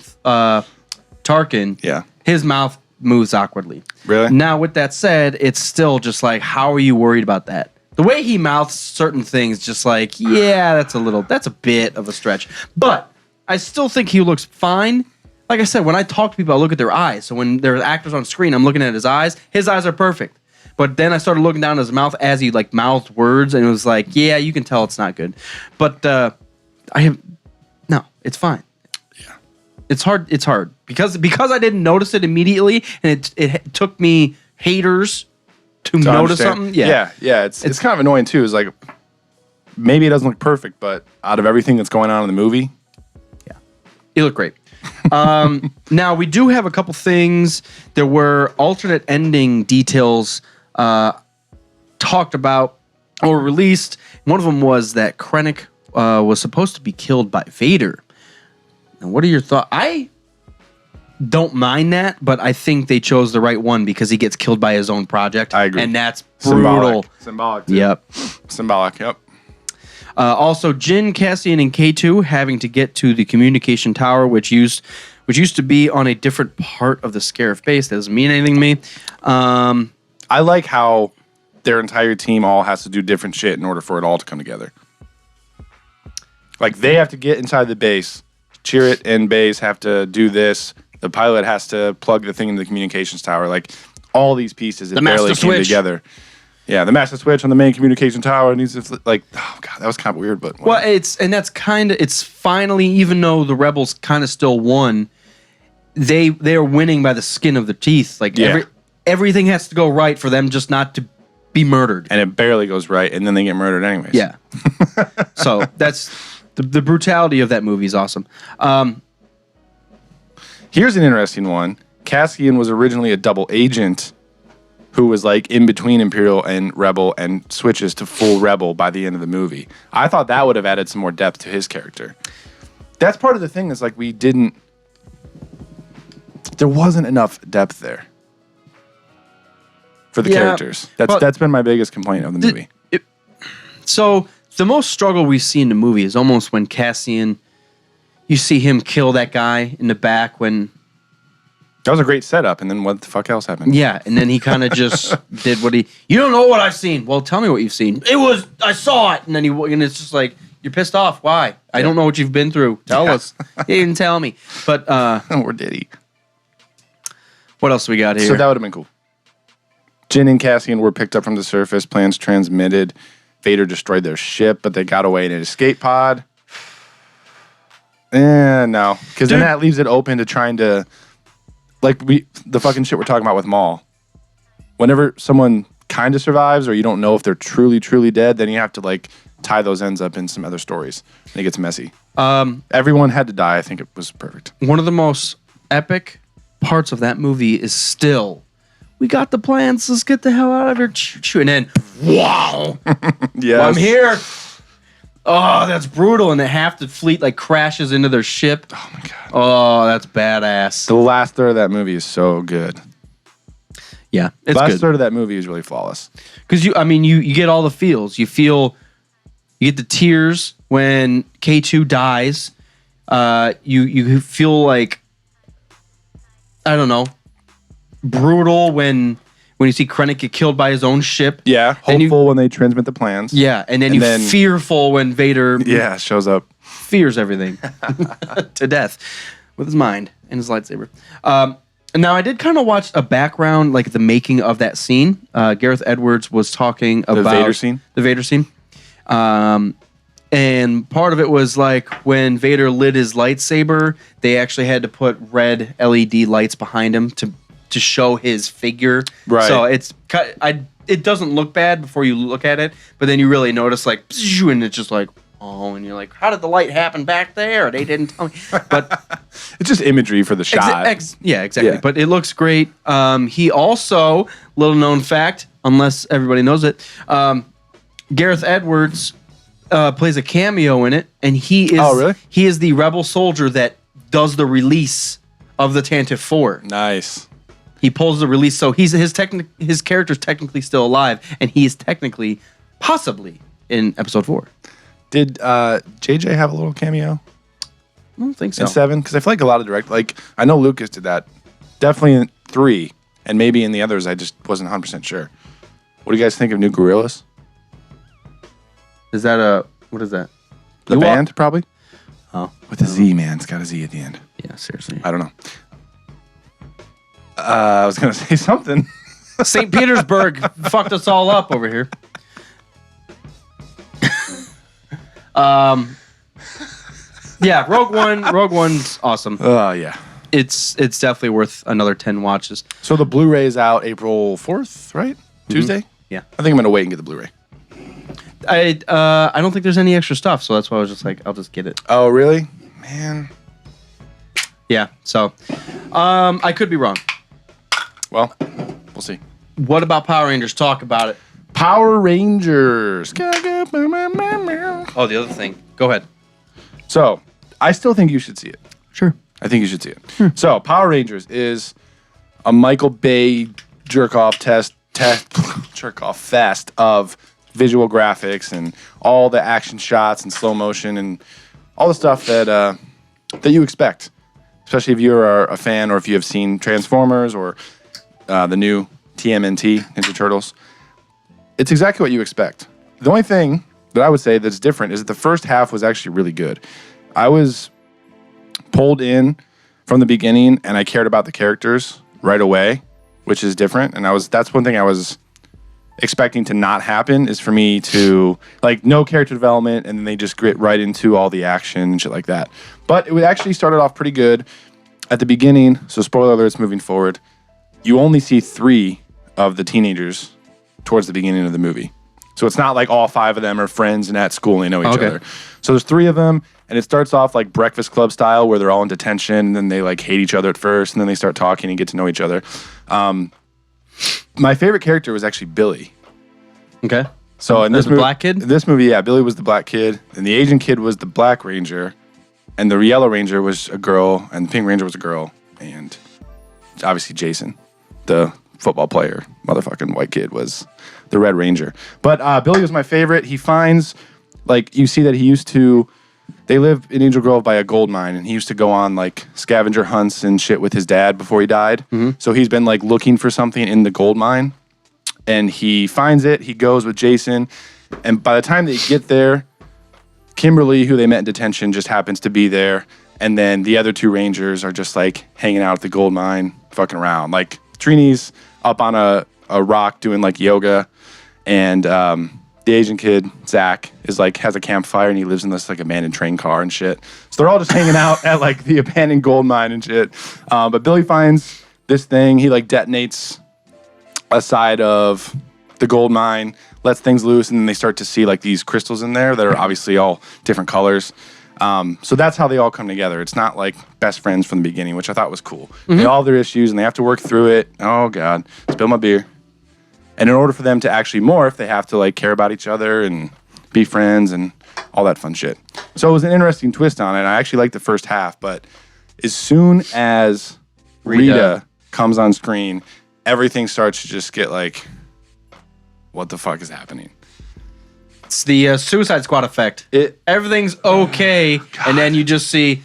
Tarkin, Yeah. his mouth moves awkwardly. Really? Now, with that said, it's still just like, how are you worried about that? The way he mouths certain things, just like, yeah, that's a bit of a stretch. But I still think he looks fine. Like I said, when I talk to people, I look at their eyes. So when there are actors on screen, I'm looking at his eyes. His eyes are perfect. But then I started looking down his mouth as he like mouthed words, and it was like, yeah, you can tell it's not good. But it's fine. Yeah, it's hard. It's hard because I didn't notice it immediately, and it took me haters to notice something. Yeah. It's kind of annoying too. It's like maybe it doesn't look perfect, but out of everything that's going on in the movie, he looked great. Now we do have a couple things. There were alternate ending details talked about or released. One of them was that Krennic was supposed to be killed by Vader. Now, what are your thoughts? I don't mind that, but I think they chose the right one because he gets killed by his own project. I agree. And that's brutal. Symbolic. Too. Yep. Symbolic. Yep. Also, Jyn, Cassian, and K2 having to get to the communication tower, which used to be on a different part of the Scarif base. That doesn't mean anything to me. I like how their entire team all has to do different shit in order for it all to come together. Like, they have to get inside the base. Chirrut and Baze have to do this. The pilot has to plug the thing into the communications tower. Like, all these pieces, it barely came together. Yeah, the master switch on the main communication tower needs to like. Oh god, that was kind of weird, but Well, it's finally, even though the rebels kind of still won, they are winning by the skin of their teeth. Like everything has to go right for them just not to be murdered. and it barely goes right, and then they get murdered anyways. Yeah. So that's the brutality of that movie is awesome. Here's an interesting one. Cassian was originally a double agent who was like in between Imperial and Rebel and switches to full Rebel by the end of the movie. I thought that would have added some more depth to his character. That's part of the thing is like there wasn't enough depth there for the characters. That's been my biggest complaint of the movie. So the most struggle we see in the movie is almost when Cassian, you see him kill that guy in the back when... That was a great setup, and then what the fuck else happened? Yeah, and then he kind of just did what you don't know what I've seen. Well, tell me what you've seen. I saw it, and then and it's just like, you're pissed off. Why? I don't know what you've been through. Tell us. He didn't tell me. But, or did he? What else we got here? So that would have been cool. Jyn and Cassian were picked up from the surface, plans transmitted. Vader destroyed their ship, but they got away in an escape pod. No. Because then that leaves it open to trying to... Like the fucking shit we're talking about with Maul. Whenever someone kind of survives or you don't know if they're truly, truly dead, then you have to like tie those ends up in some other stories. And it gets messy. Everyone had to die. I think it was perfect. One of the most epic parts of that movie is still, we got the plans, let's get the hell out of here. And then, wow. Yes. I'm here. Oh, that's brutal. And then half the fleet like crashes into their ship. Oh my god. Oh, that's badass. The last third of that movie is so good. Yeah, it's last good. third of that movie is really flawless. Because you get all the feels. You get the tears when K2 dies. You feel like, I don't know, brutal when you see Krennic get killed by his own ship. Yeah, hopeful when they transmit the plans. Yeah, and then fearful when Vader shows up. Fears everything to death with his mind and his lightsaber. Now, I did kind of watch a background, like the making of that scene. Gareth Edwards was talking about... The Vader scene. And part of it was like when Vader lit his lightsaber, they actually had to put red LED lights behind him to show his figure. Right. So it doesn't look bad before you look at it, but then you really notice like, and it's just like, oh, and you're like, how did the light happen back there? They didn't tell me. But it's just imagery for the shot. Yeah, exactly. Yeah. But it looks great. He also, little known fact, unless everybody knows it, Gareth Edwards plays a cameo in it, and he is really? He is the rebel soldier that does the release of the Tantive 4. Nice. He pulls the release, so his character's technically still alive, and he is technically, possibly, in Episode 4. Did JJ have a little cameo I don't think so. in 7? Because I feel like a lot of I know Lucas did that. Definitely in 3, and maybe in the others, I just wasn't 100% sure. What do you guys think of New Gorillas? Is that what is that? The band, probably? Oh. With a Z, man. It's got a Z at the end. Yeah, seriously. I don't know. I was going to say something. St. Petersburg fucked us all up over here. Yeah, Rogue One's awesome. Oh, yeah. It's definitely worth another 10 watches. So the Blu-ray is out April 4th, right? Tuesday? Yeah. I think I'm going to wait and get the Blu-ray. I don't think there's any extra stuff, so that's why I was just like, I'll just get it. Oh, really? Man. Yeah, so I could be wrong. Well, we'll see. What about Power Rangers? Talk about it. Power Rangers. Oh, the other thing. Go ahead. So, I still think you should see it. Sure. I think you should see it. So, Power Rangers is a Michael Bay jerk-off fest of visual graphics and all the action shots and slow motion and all the stuff that you expect, especially if you're a fan or if you have seen Transformers or the new TMNT, Ninja Turtles. It's exactly what you expect. The only thing that I would say that's different is that the first half was actually really good. I was pulled in from the beginning and I cared about the characters right away, which is different. And that's one thing I was expecting to not happen is for me to like no character development, and then they just get right into all the action and shit like that. But it actually started off pretty good at the beginning. So spoiler alerts moving forward, you only see 3 of the teenagers towards the beginning of the movie. So it's not like all 5 of them are friends and at school and they know each other. So there's 3 of them, and it starts off like Breakfast Club style where they're all in detention, and then they like hate each other at first, and then they start talking and get to know each other. My favorite character was actually Billy. Okay. So in this movie, black kid? In this movie, yeah, Billy was the black kid, and the Asian kid was the Black Ranger, and the Yellow Ranger was a girl, and the Pink Ranger was a girl, and obviously Jason, the football player, motherfucking white kid, was the Red Ranger. But Billy was my favorite. He finds, like, you see that he used to, they live in Angel Grove by a gold mine, and he used to go on, like, scavenger hunts and shit with his dad before he died. So he's been, like, looking for something in the gold mine, and he finds it. He goes with Jason, and by the time they get there, Kimberly, who they met in detention, just happens to be there, and then the other 2 Rangers are just, like, hanging out at the gold mine, fucking around. Like, Trini's up on a rock doing, like, yoga, and the Asian kid, Zach, is like has a campfire, and he lives in this like abandoned train car and shit. So they're all just hanging out at like the abandoned gold mine and shit. But Billy finds this thing. He like detonates a side of the gold mine, lets things loose, and then they start to see like these crystals in there that are obviously all different colors. So that's how they all come together. It's not like best friends from the beginning, which I thought was cool. They all have their issues, and they have to work through it. Oh, God. Spill my beer. And in order for them to actually morph, they have to like care about each other and be friends and all that fun shit. So it was an interesting twist on it. I actually liked the first half, but as soon as Rita comes on screen, everything starts to just get like, what the fuck is happening? It's the Suicide Squad effect. Everything's okay, and then you just see,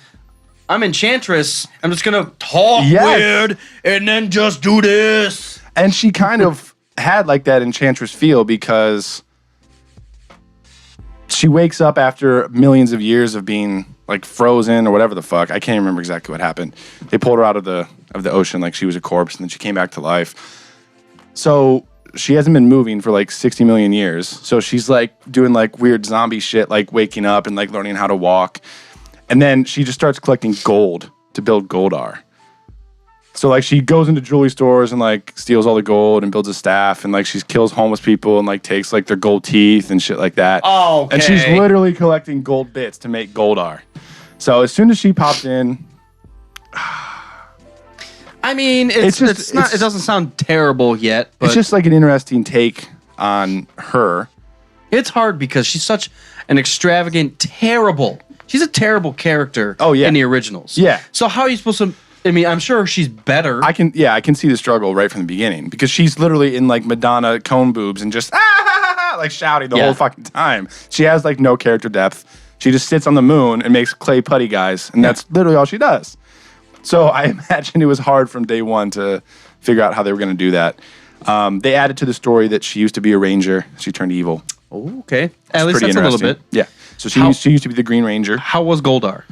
I'm Enchantress. I'm just gonna talk weird and then just do this. And she kind of had like that Enchantress feel because she wakes up after millions of years of being like frozen or whatever the fuck. I can't remember exactly what happened. They pulled her out of the ocean like she was a corpse, and then she came back to life. So she hasn't been moving for like 60 million years. So she's like doing like weird zombie shit, like waking up and like learning how to walk. And then she just starts collecting gold to build Goldar. So like she goes into jewelry stores and like steals all the gold and builds a staff, and like she kills homeless people and like takes like their gold teeth and shit like that. Oh, okay. And she's literally collecting gold bits to make Goldar. So as soon as she popped in, I mean, it doesn't sound terrible yet, but it's just like an interesting take on her. It's hard because she's such an extravagant, she's a terrible character in the originals. Yeah. So how are you supposed to, I mean, I'm sure she's better. I can see the struggle right from the beginning because she's literally in like Madonna cone boobs and just like shouting the whole fucking time. She has like no character depth. She just sits on the moon and makes clay putty guys, and that's literally all she does. So I imagine it was hard from day one to figure out how they were going to do that. They added to the story that she used to be a ranger. She turned evil. Oh, okay. At least that's a little bit. Yeah. So she used to be the Green Ranger. How was Goldar?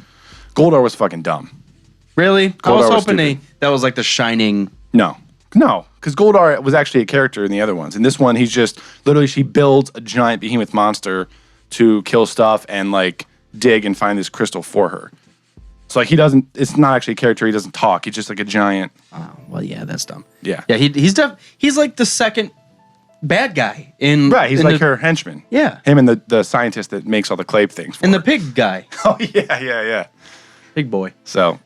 Goldar was fucking dumb. Really? Goldar I was was hoping that was like the shining. No, because Goldar was actually a character in the other ones. In this one, he's just literally she builds a giant behemoth monster to kill stuff and like dig and find this crystal for her. So like it's not actually a character. He doesn't talk. He's just like a giant. Oh, well, yeah, that's dumb. Yeah. Yeah, he's like the second bad guy in. Right, he's like her henchman. Yeah. Him and the scientist that makes all the clay things for and her. the pig guy. Oh, yeah. Pig boy. So,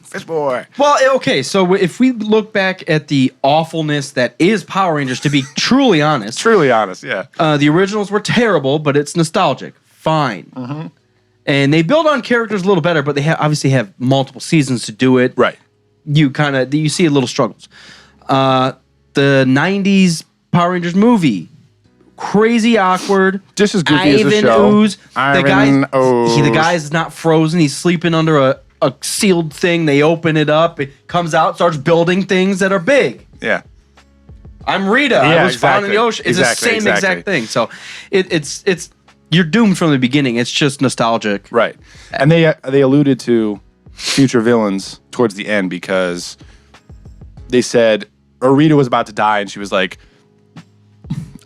fish boy. Well, okay, so if we look back at the awfulness that is Power Rangers, to be truly honest. Yeah. The originals were terrible, but it's nostalgic. Fine. Mm-hmm. And they build on characters a little better, but they obviously have multiple seasons to do it. Right. You see a little struggles. The 90s Power Rangers movie. Crazy awkward. Just as goofy as the show. Ooze. The guy's not frozen. He's sleeping under a sealed thing. They open it up. It comes out, starts building things that are big. Yeah. I'm Rita. I was found in the ocean. It's the same exact thing. So it's you're doomed from the beginning. It's just nostalgic. Right. And they alluded to future villains towards the end because they said Rita was about to die and she was like,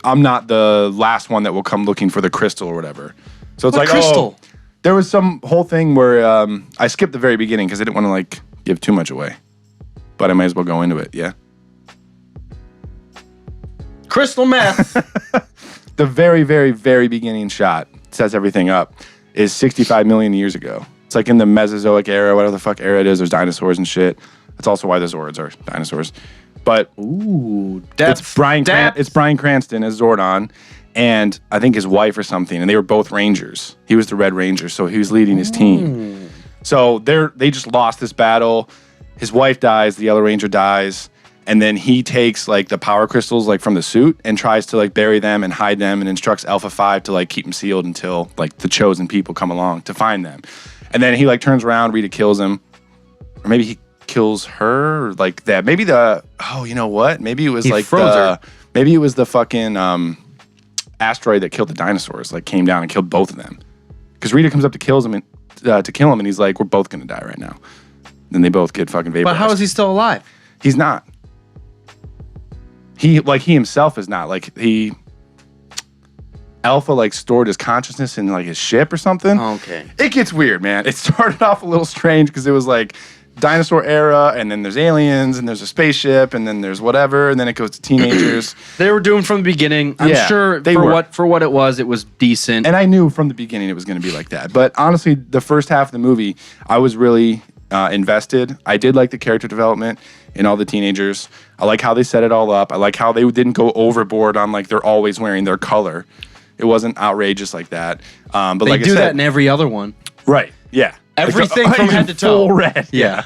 I'm not the last one that will come looking for the crystal or whatever. So it's What like, crystal? oh, there was some whole thing where I skipped the very beginning because I didn't want to like give too much away. But I might as well go into it, yeah. Crystal meth. The very, very, very beginning shot sets everything up is 65 million years ago. It's like in the Mesozoic era, whatever the fuck era it is. There's dinosaurs and shit. That's also why the Zords are dinosaurs. But Ooh, it's Bryan Cranston as Zordon, and I think his wife or something, and they were both Rangers. He was the Red Ranger, so he was leading his team. So they just lost this battle. His wife dies, the Yellow Ranger dies, and then he takes like the power crystals like from the suit and tries to like bury them and hide them and instructs Alpha 5 to like keep them sealed until like the chosen people come along to find them. And then he like turns around, Rita kills him, or maybe he kills her, or like that. Maybe you know what? Maybe it was maybe it was the fucking asteroid that killed the dinosaurs, like came down and killed both of them. Because Rita comes up to kill him, and he's like, "We're both gonna die right now." Then they both get fucking vaporized. But how is he still alive? He's not. He himself is not. Like Alpha like stored his consciousness in like his ship or something. Okay. It gets weird, man. It started off a little strange because it was like dinosaur era, and then there's aliens, and there's a spaceship, and then there's whatever, and then it goes to teenagers. They were doomed from the beginning. I'm sure for what it was decent. And I knew from the beginning it was going to be like that. But honestly, the first half of the movie, I was really invested. I did like the character development in all the teenagers. I like how they set it all up. I like how they didn't go overboard on like they're always wearing their color. It wasn't outrageous like that. But they like do I said, that in every other one. Right. Yeah. Everything like, from head to toe. Full red. Yeah.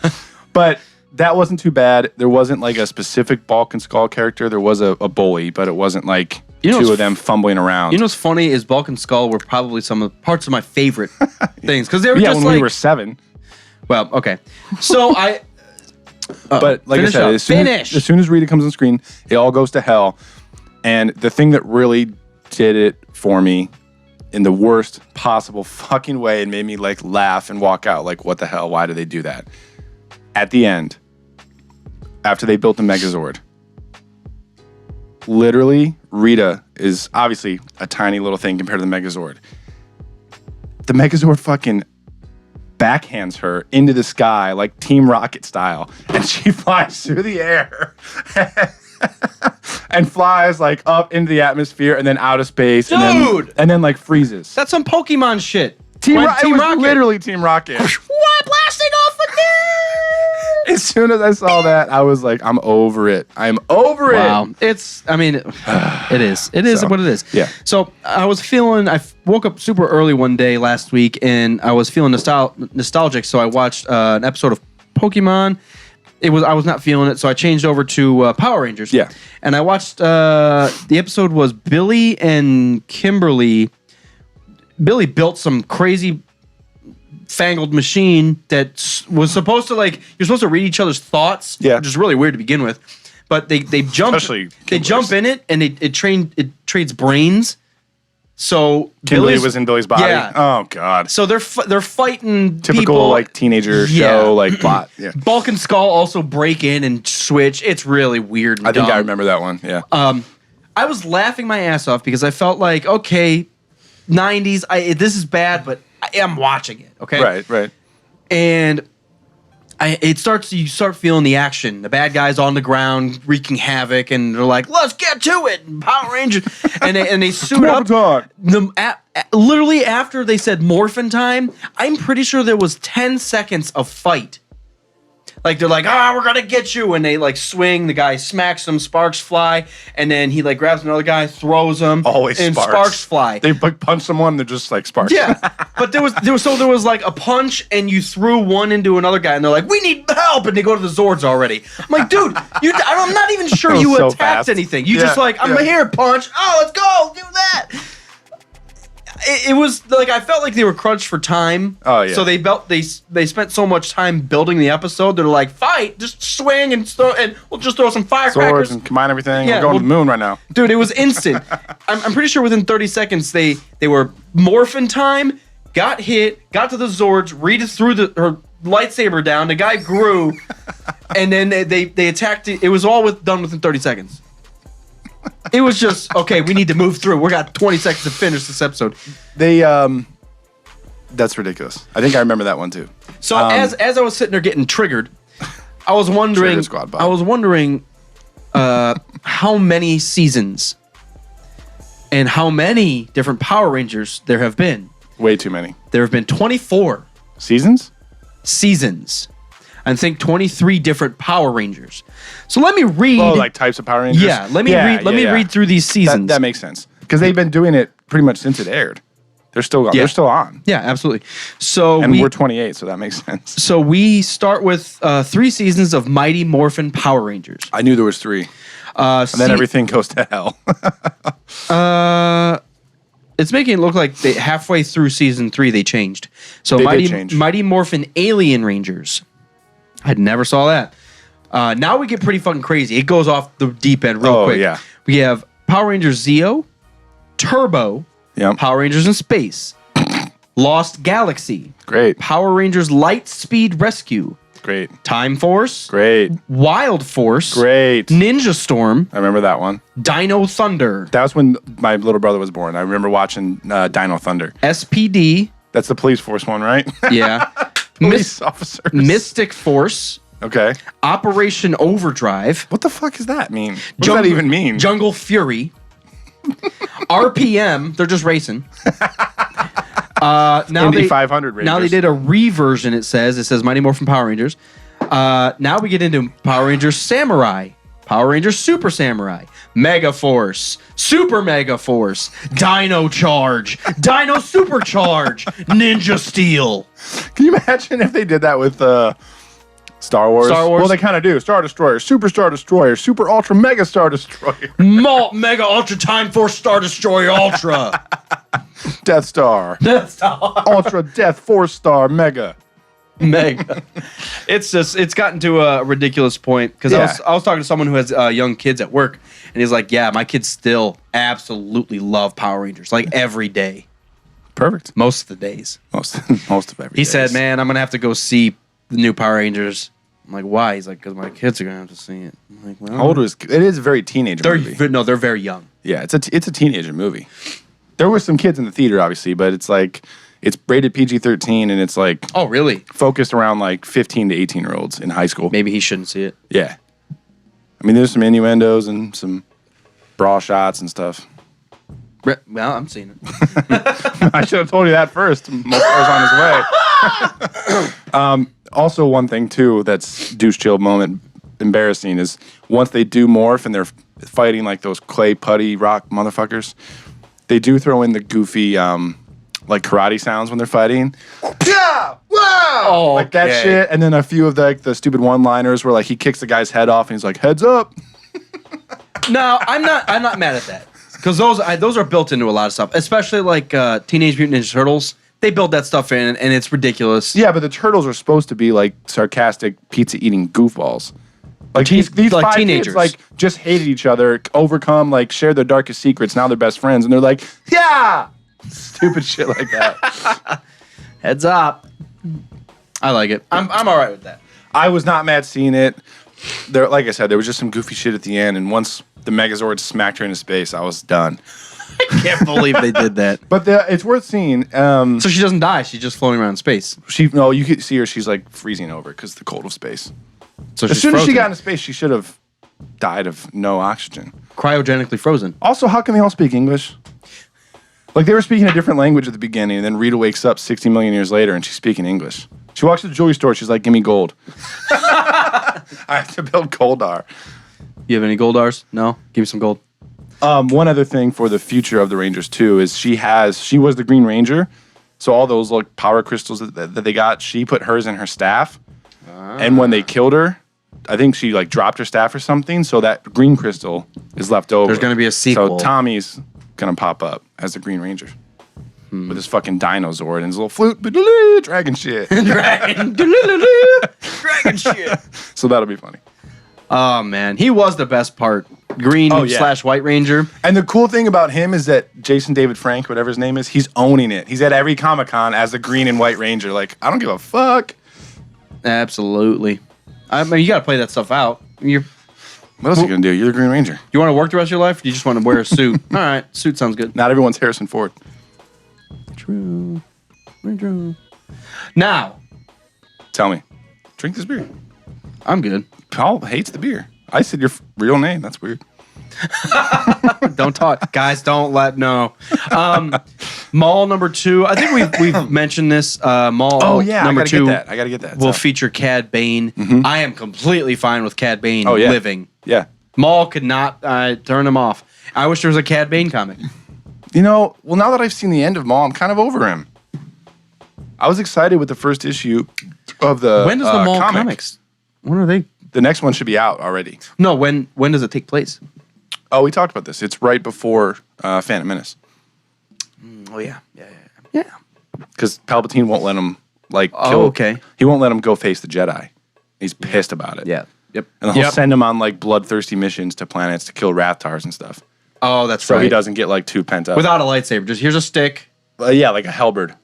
But that wasn't too bad. There wasn't like a specific Balkan Skull character. There was a bully, but it wasn't like two of them fumbling around. You know what's funny is Balkan Skull were probably some of parts of my favorite things because they were just when like we were 7. Well, okay. So but like I said, as soon as Rita comes on screen, it all goes to hell. And the thing that really did it for me in the worst possible fucking way and made me like laugh and walk out like, what the hell? Why did they do that? At the end, after they built the Megazord, literally Rita is obviously a tiny little thing compared to the Megazord. The Megazord fucking backhands her into the sky like Team Rocket style, and she flies through the air and flies like up into the atmosphere and then out of space, and then like freezes. That's some Pokemon shit. Team Rocket, literally Team Rocket. What? Blasting off again! As soon as I saw that, I was like, I'm over it. I'm over it. Wow. It is. It is what it is. Yeah. So I woke up super early one day last week and I was feeling nostalgic. So I watched an episode of Pokemon. I was not feeling it, so I changed over to Power Rangers. Yeah. And I watched, the episode was Billy and Kimberly. Billy built some crazy fangled machine that was supposed to you're supposed to read each other's thoughts, which is really weird to begin with. But they jump in it and it trades brains. So Kimberly was in Billy's body. Yeah. Oh god. So they're fighting typical people. like teenager show like plot. Yeah. Balkan Skull also break in and switch. It's really weird. And I think dumb. I remember that one. Yeah. I was laughing my ass off because I felt like, okay, 90s. This is bad, but I am watching it. Okay. Right. And you start feeling the action. The bad guys on the ground wreaking havoc, and they're like, "Let's get to it!" And Power Rangers, and they suit up. Literally after they said morphin' time, I'm pretty sure there was 10 seconds of fight. Like they're like, we're gonna get you, and they like swing. The guy smacks them, sparks fly, and then he like grabs another guy, throws him, always and sparks fly. They punch someone, they're just like sparks. Yeah, but there was like a punch, and you threw one into another guy, and they're like, "We need help," and they go to the Zords already. I'm like, dude, I'm not even sure you so attacked fast. anything. You just like, I'm here, punch. Oh, let's go, do that. It was like I felt like they were crunched for time. Oh yeah. So they spent so much time building the episode. They're like, fight, just swing and we'll just throw some firecrackers Swords and combine everything. Yeah, we're going to the moon right now. Dude, it was instant. I'm pretty sure within 30 seconds they were morphin' time, got hit, got to the Zords, Rita threw her lightsaber down, the guy grew, and then they attacked it. It was all done within 30 seconds. It was just, okay, we need to move through. We got 20 seconds to finish this episode. They, that's ridiculous. I think I remember that one too. So as I was sitting there getting triggered, I was wondering, Trigger Squad Bob. How many seasons and how many different Power Rangers there have been. Way too many. There have been 24 Seasons? seasons. I think 23 different Power Rangers. So let me read. Oh, like types of Power Rangers? Yeah, let me read through these seasons. That makes sense. Because they've been doing it pretty much since it aired. They're still Yeah. they're still on. Yeah, absolutely. So And we're 28, so that makes sense. So we start with 3 seasons of Mighty Morphin Power Rangers. I knew there was 3. And then everything goes to hell. It's making it look like halfway through season 3 they changed. So They did change. Mighty Morphin Alien Rangers. I never saw that. Now we get pretty fucking crazy. It goes off the deep end real quick. Yeah. We have Power Rangers Zeo, Turbo, Yep. Power Rangers in Space, Lost Galaxy, Great. Power Rangers Light Speed Rescue, Great. Time Force, Great. Wild Force, Great. Ninja Storm, I remember that one. Dino Thunder, That was when my little brother was born. I remember watching Dino Thunder. SPD, That's the police force one, right? yeah, Police officers. Mystic Force, Okay. Operation Overdrive, What the fuck does that mean? What does that even mean? Jungle Fury, RPM, they're just racing. Now Indy 500 Rangers. Now they did a reversion, it says Mighty Morphin Power Rangers. Now we get into Power Rangers Samurai, Power Rangers Super Samurai, Mega Force, Super Mega Force, Dino Charge, Dino Supercharge, Ninja Steel. Can you imagine if they did that with Star Wars? Star Wars? Well, they kind of do. Star Destroyer, Super Star Destroyer, Super Ultra Mega Star Destroyer, Mega Ultra Time Force Star Destroyer Ultra. Death Star, Ultra Death Force Star Mega. Mega. It's gotten to a ridiculous point because Yeah. I was talking to someone who has young kids at work, and he's like, "Yeah, my kids still absolutely love Power Rangers, like every day, Perfect. most of the days." Most of every. He said, "Man, I'm gonna have to go see the new Power Rangers." I'm like, "Why?" He's like, "Because my kids are gonna have to see it." I'm like, "Well, How old was it? Is a very teenager movie. they're very young." Yeah, it's a teenager movie. There were some kids in the theater, obviously, but it's like it's rated PG-13 and it's like Oh, really? focused around like 15 to 18-year-olds in high school. Maybe he shouldn't see it. Yeah. I mean, there's some innuendos and some bra shots and stuff. Well, I'm seeing it. I should have told you that first. Mofar's on his way. Also, one thing, too, that's douche chill moment embarrassing is once they do morph and they're fighting like those clay putty rock motherfuckers, they do throw in the goofy like karate sounds when they're fighting. Yeah! Wow! Oh, like that okay. shit. And then a few of the stupid one-liners where like he kicks the guy's head off and he's like, heads up. No, I'm not mad at that because those are built into a lot of stuff, especially like Teenage Mutant Ninja Turtles. They build that stuff in, and it's ridiculous. Yeah, but the turtles are supposed to be like sarcastic pizza-eating goofballs. Like these like 5 teenagers. kids like just hated each other, overcome, like share their darkest secrets. Now they're best friends, and they're like, yeah, stupid shit like that. Heads up. I like it. I'm all right with that. I was not mad seeing it. There, like I said, there was just some goofy shit at the end, and once the Megazord smacked her into space, I was done. Can't believe they did that. But it's worth seeing. So she doesn't die. She's just floating around in space. You could see her. She's like freezing over because the cold of space. So As she's soon as she frozen. got into space, she should have died of no oxygen. Cryogenically frozen. Also, how can they all speak English? Like they were speaking a different language at the beginning, and then Rita wakes up 60 million years later, and she's speaking English. She walks to the jewelry store. She's like, "Give me gold." I have to build Goldar. You have any Goldars? No? Give me some gold. One other thing for the future of the Rangers too is she was the Green Ranger, so all those like power crystals that they got, she put hers in her staff, and when they killed her, I think she like dropped her staff or something, so that green crystal is left over. There's gonna be a sequel. So Tommy's gonna pop up as the Green Ranger with his fucking Dinozord and his little flute, dragon shit. Dragon shit. So that'll be funny. Oh, man. He was the best part. Green / White Ranger. And the cool thing about him is that Jason David Frank, whatever his name is, he's owning it. He's at every Comic-Con as the Green and White Ranger. Like, I don't give a fuck. Absolutely. I mean, you got to play that stuff out. What else are you going to do? You're the Green Ranger. You want to work the rest of your life, or do you just want to wear a suit? All right, suit sounds good. Not everyone's Harrison Ford. True. Very true. Now, Tell me. Drink this beer. I'm good. Paul hates the beer. I said your real name. That's weird. Don't talk, guys. Don't let no. Mall number 2. I think we've mentioned this. Mall. Oh, yeah. number I gotta 2. get that. I got to get that. Will So- feature Cad Bane. I am completely fine with Cad Bane Oh, yeah. living. Yeah. Mall could not turn him off. I wish there was a Cad Bane comic. You know, well, now that I've seen the end of Maul, I'm kind of over him. I was excited with the first issue of the When does the Mall comic. comics? When are they? The next one should be out already. No, when does it take place? Oh, we talked about this. It's right before Phantom Menace. Oh yeah. Because Palpatine won't let him, like, Oh, kill. okay. He won't let him go face the Jedi. He's pissed about it. Yep. And he'll send him on, like, bloodthirsty missions to planets to kill Rathars and stuff. Oh, that's So right. he doesn't get, like, too pent up. Without a lightsaber, just here's a stick. Yeah, like a halberd.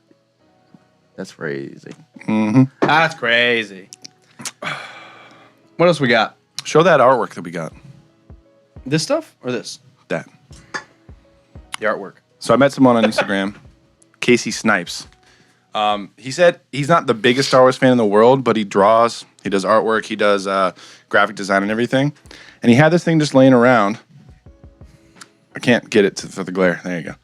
That's crazy. That's crazy. What else we got? Show that artwork that we got. This stuff or this? That. The artwork. So I met someone on Instagram, Casey Snipes. He said he's not the biggest Star Wars fan in the world, but he draws, he does artwork, he does graphic design and everything. And he had this thing just laying around. I can't get it for the glare. There you go.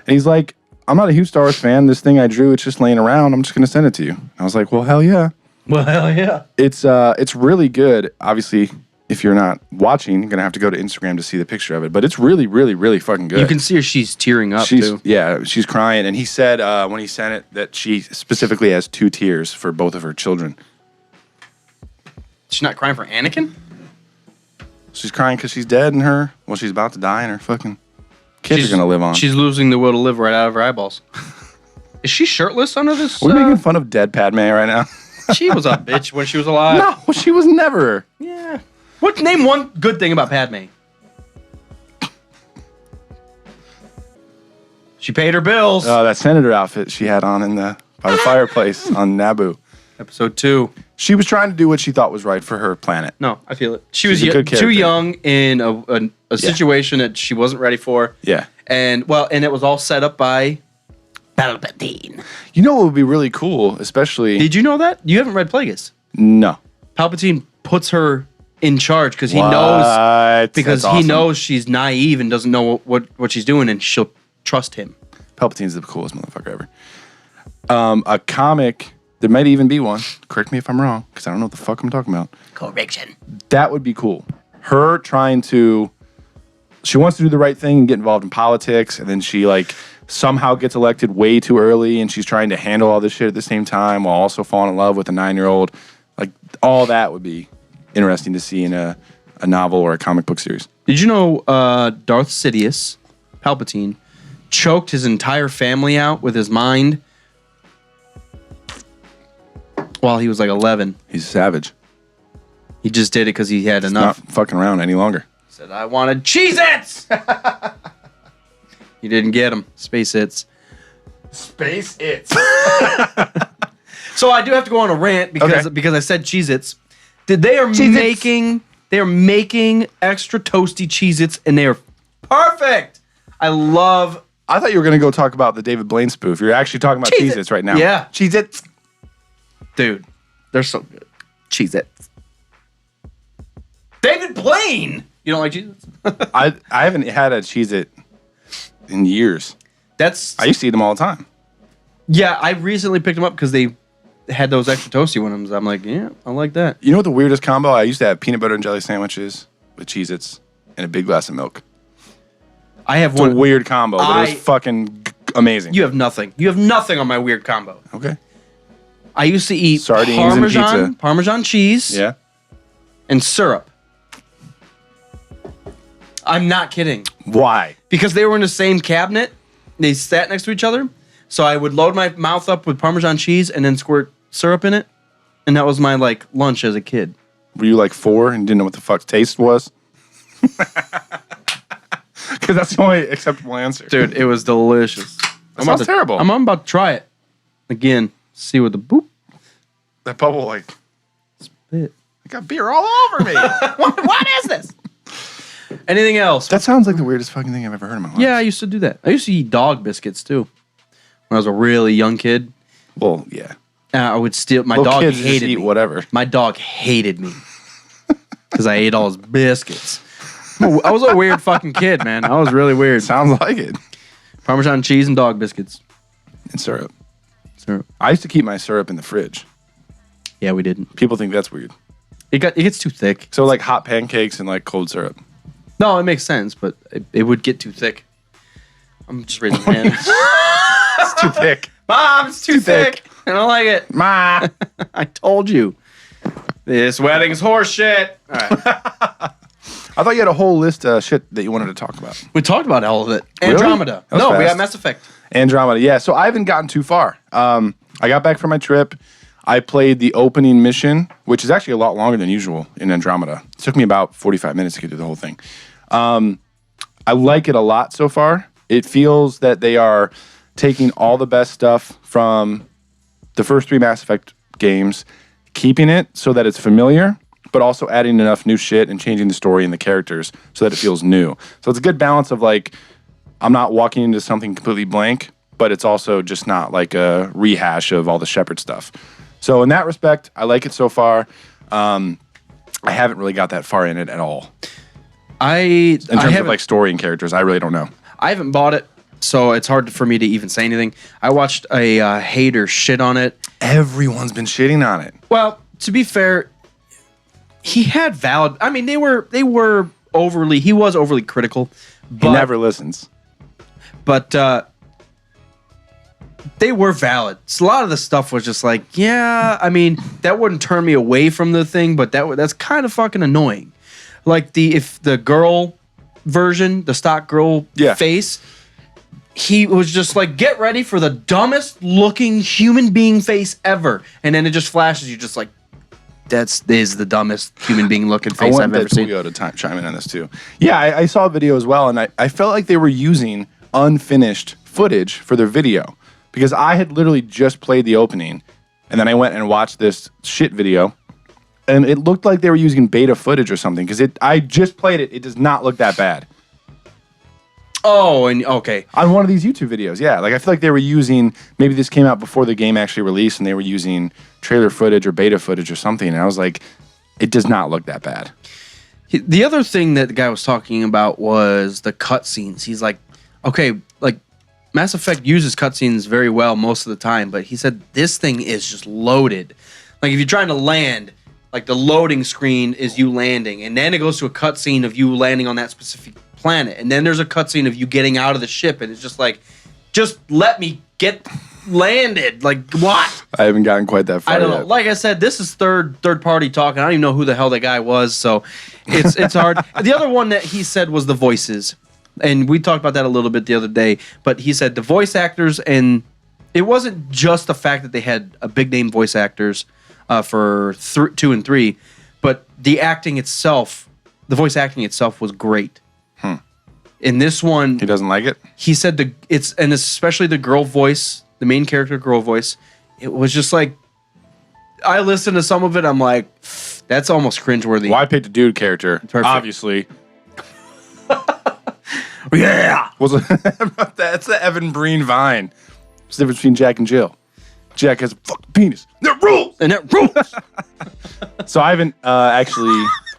And he's like, I'm not a huge Star Wars fan. This thing I drew, it's just laying around. I'm just going to send it to you. And I was like, well, hell yeah. Well, hell yeah. It's really good. Obviously, if you're not watching, you're going to have to go to Instagram to see the picture of it. But it's really, really, really fucking good. You can see her. She's tearing up She's too. yeah, she's crying, and he said when he sent it that she specifically has 2 tears for both of her children. She's not crying for Anakin. She's crying because she's dead, and she's about to die, and her fucking kids are gonna live on. She's losing the will to live right out of her eyeballs. Is she shirtless under this? Are we making fun of dead Padme right now? She was a bitch when she was alive. No, she was never. Yeah. What? Name one good thing about Padme. She paid her bills. That senator outfit she had on by the fireplace on Naboo. Episode 2. She was trying to do what she thought was right for her planet. No, I feel it. She was She's a good too character. young in a situation that she wasn't ready for. Yeah. And it was all set up by Palpatine. You know what would be really cool, especially... Did you know that? You haven't read Plagueis. No. Palpatine puts her in charge because he What? knows That's awesome. knows she's naive and doesn't know what she's doing, and she'll trust him. Palpatine's the coolest motherfucker ever. A comic, there might even be one. Correct me if I'm wrong, because I don't know what the fuck I'm talking about. Correction. That would be cool. Her trying to, she wants to do the right thing and get involved in politics, and then she like somehow gets elected way too early, and she's trying to handle all this shit at the same time while also falling in love with a 9-year-old. Like all that would be interesting to see in a novel or a comic book series. Did you know Darth Sidious, Palpatine, choked his entire family out with his mind while he was like 11? He's a savage. He just did it because he had enough. Not fucking around any longer. Said, I wanted Cheez-Its! You didn't get them. Space Its. Space It's. So I do have to go on a rant because I said Cheez-Its. They are making extra toasty Cheez-Its, and they are perfect. I thought you were going to go talk about the David Blaine spoof. You're actually talking about Cheez-Its right now. Yeah. Cheez-Its. Dude, they're so good. Cheez-Its. David Blaine! You don't like Cheez-Its? I haven't had a Cheez-It in years. I used to eat them all the time. Yeah, I recently picked them up because they had those extra toasty ones. I'm like, yeah, I like that. You know what the weirdest combo? I used to have peanut butter and jelly sandwiches with Cheez-Its and a big glass of milk. I have It's a weird combo, but it was fucking amazing. You have nothing. You have nothing on my weird combo. Okay. I used to eat Sardines and pizza. Parmesan cheese, Yeah. and syrup. I'm not kidding. Why? Because they were in the same cabinet. They sat next to each other. So I would load my mouth up with Parmesan cheese and then squirt syrup in it. And that was my like lunch as a kid. Were you like 4 and didn't know what the fuck taste was? Because that's the only acceptable answer. Dude, it was delicious. That sounds terrible. I'm about to try it. Again, see what the boop. That bubble, like, Spit. I got beer all over me. What is this? Anything else? That sounds like the weirdest fucking thing I've ever heard in my life. Yeah, I used to do that. I used to eat dog biscuits too when I was a really young kid. Well, yeah. I would steal. My Little dog kids just hated eat me. whatever. My dog hated me because I ate all his biscuits. I was a weird fucking kid, man. I was really weird. Sounds like it. Parmesan cheese and dog biscuits. And syrup. Syrup. I used to keep my syrup in the fridge. Yeah, we didn't. People think that's weird. It gets too thick. So like hot pancakes and like cold syrup. No, it makes sense, but it would get too thick. I'm just raising my hand. It's too thick. Mom, it's too thick. I don't like it. Ma. I told you. This wedding's horse shit. All right. I thought you had a whole list of shit that you wanted to talk about. We talked about all of it. Really? Andromeda. That was No, we fast. got Mass Effect. Andromeda, yeah. So I haven't gotten too far. I got back from my trip. I played the opening mission, which is actually a lot longer than usual in Andromeda. It took me about 45 minutes to get through the whole thing. I like it a lot so far. It feels that they are taking all the best stuff from the first 3 Mass Effect games, keeping it so that it's familiar, but also adding enough new shit and changing the story and the characters so that it feels new. So it's a good balance of like, I'm not walking into something completely blank, but it's also just not like a rehash of all the Shepard stuff. So in that respect, I like it so far. I haven't really got that far in it at all. In terms of like story and characters, I really don't know. I haven't bought it, so it's hard for me to even say anything. I watched a hater shit on it. Everyone's been shitting on it. Well, to be fair, he had valid. I mean, they were overly. He was overly critical. But, He never listens. But they were valid. So a lot of the stuff was just like, yeah. I mean, that wouldn't turn me away from the thing, but that's kind of fucking annoying. Like if the girl version, the stock girl face, he was just like, get ready for the dumbest looking human being face ever, and then it just flashes you, just like, this is the dumbest human being looking face I've ever seen. I want to chime in on this too. Yeah, I saw a video as well, and I felt like they were using unfinished footage for their video because I had literally just played the opening, and then I went and watched this shit video. And it looked like they were using beta footage or something because I just played it. It does not look that bad. Oh, and okay. On one of these YouTube videos, yeah. Like I feel like they were using, maybe this came out before the game actually released and they were using trailer footage or beta footage or something. And I was like, it does not look that bad. The other thing that the guy was talking about was the cutscenes. He's like, okay, like Mass Effect uses cutscenes very well most of the time, but he said this thing is just loaded. Like if you're trying to land, like the loading screen is you landing, and then it goes to a cutscene of you landing on that specific planet, and then there's a cutscene of you getting out of the ship, and it's just like, just let me get landed. Like what? I haven't gotten quite that far I don't know. yet. Like I said, this is third party talking. I don't even know who the hell that guy was, so it's hard. The other one that he said was the voices, and we talked about that a little bit the other day. But he said the voice actors, and it wasn't just the fact that they had a big name voice actors for 2 and 3, but the acting itself, the voice acting itself was great. In this one, He doesn't like it? he said and especially the girl voice, the main character girl voice, it was just like, I listened to some of it, I'm like, that's almost cringeworthy. Well, I picked a dude character, Perfect. obviously. Yeah. That's the Evan Breen Vine. What's the difference between Jack and Jill? Jack has a fucking penis. There rules! And it rules. So I haven't I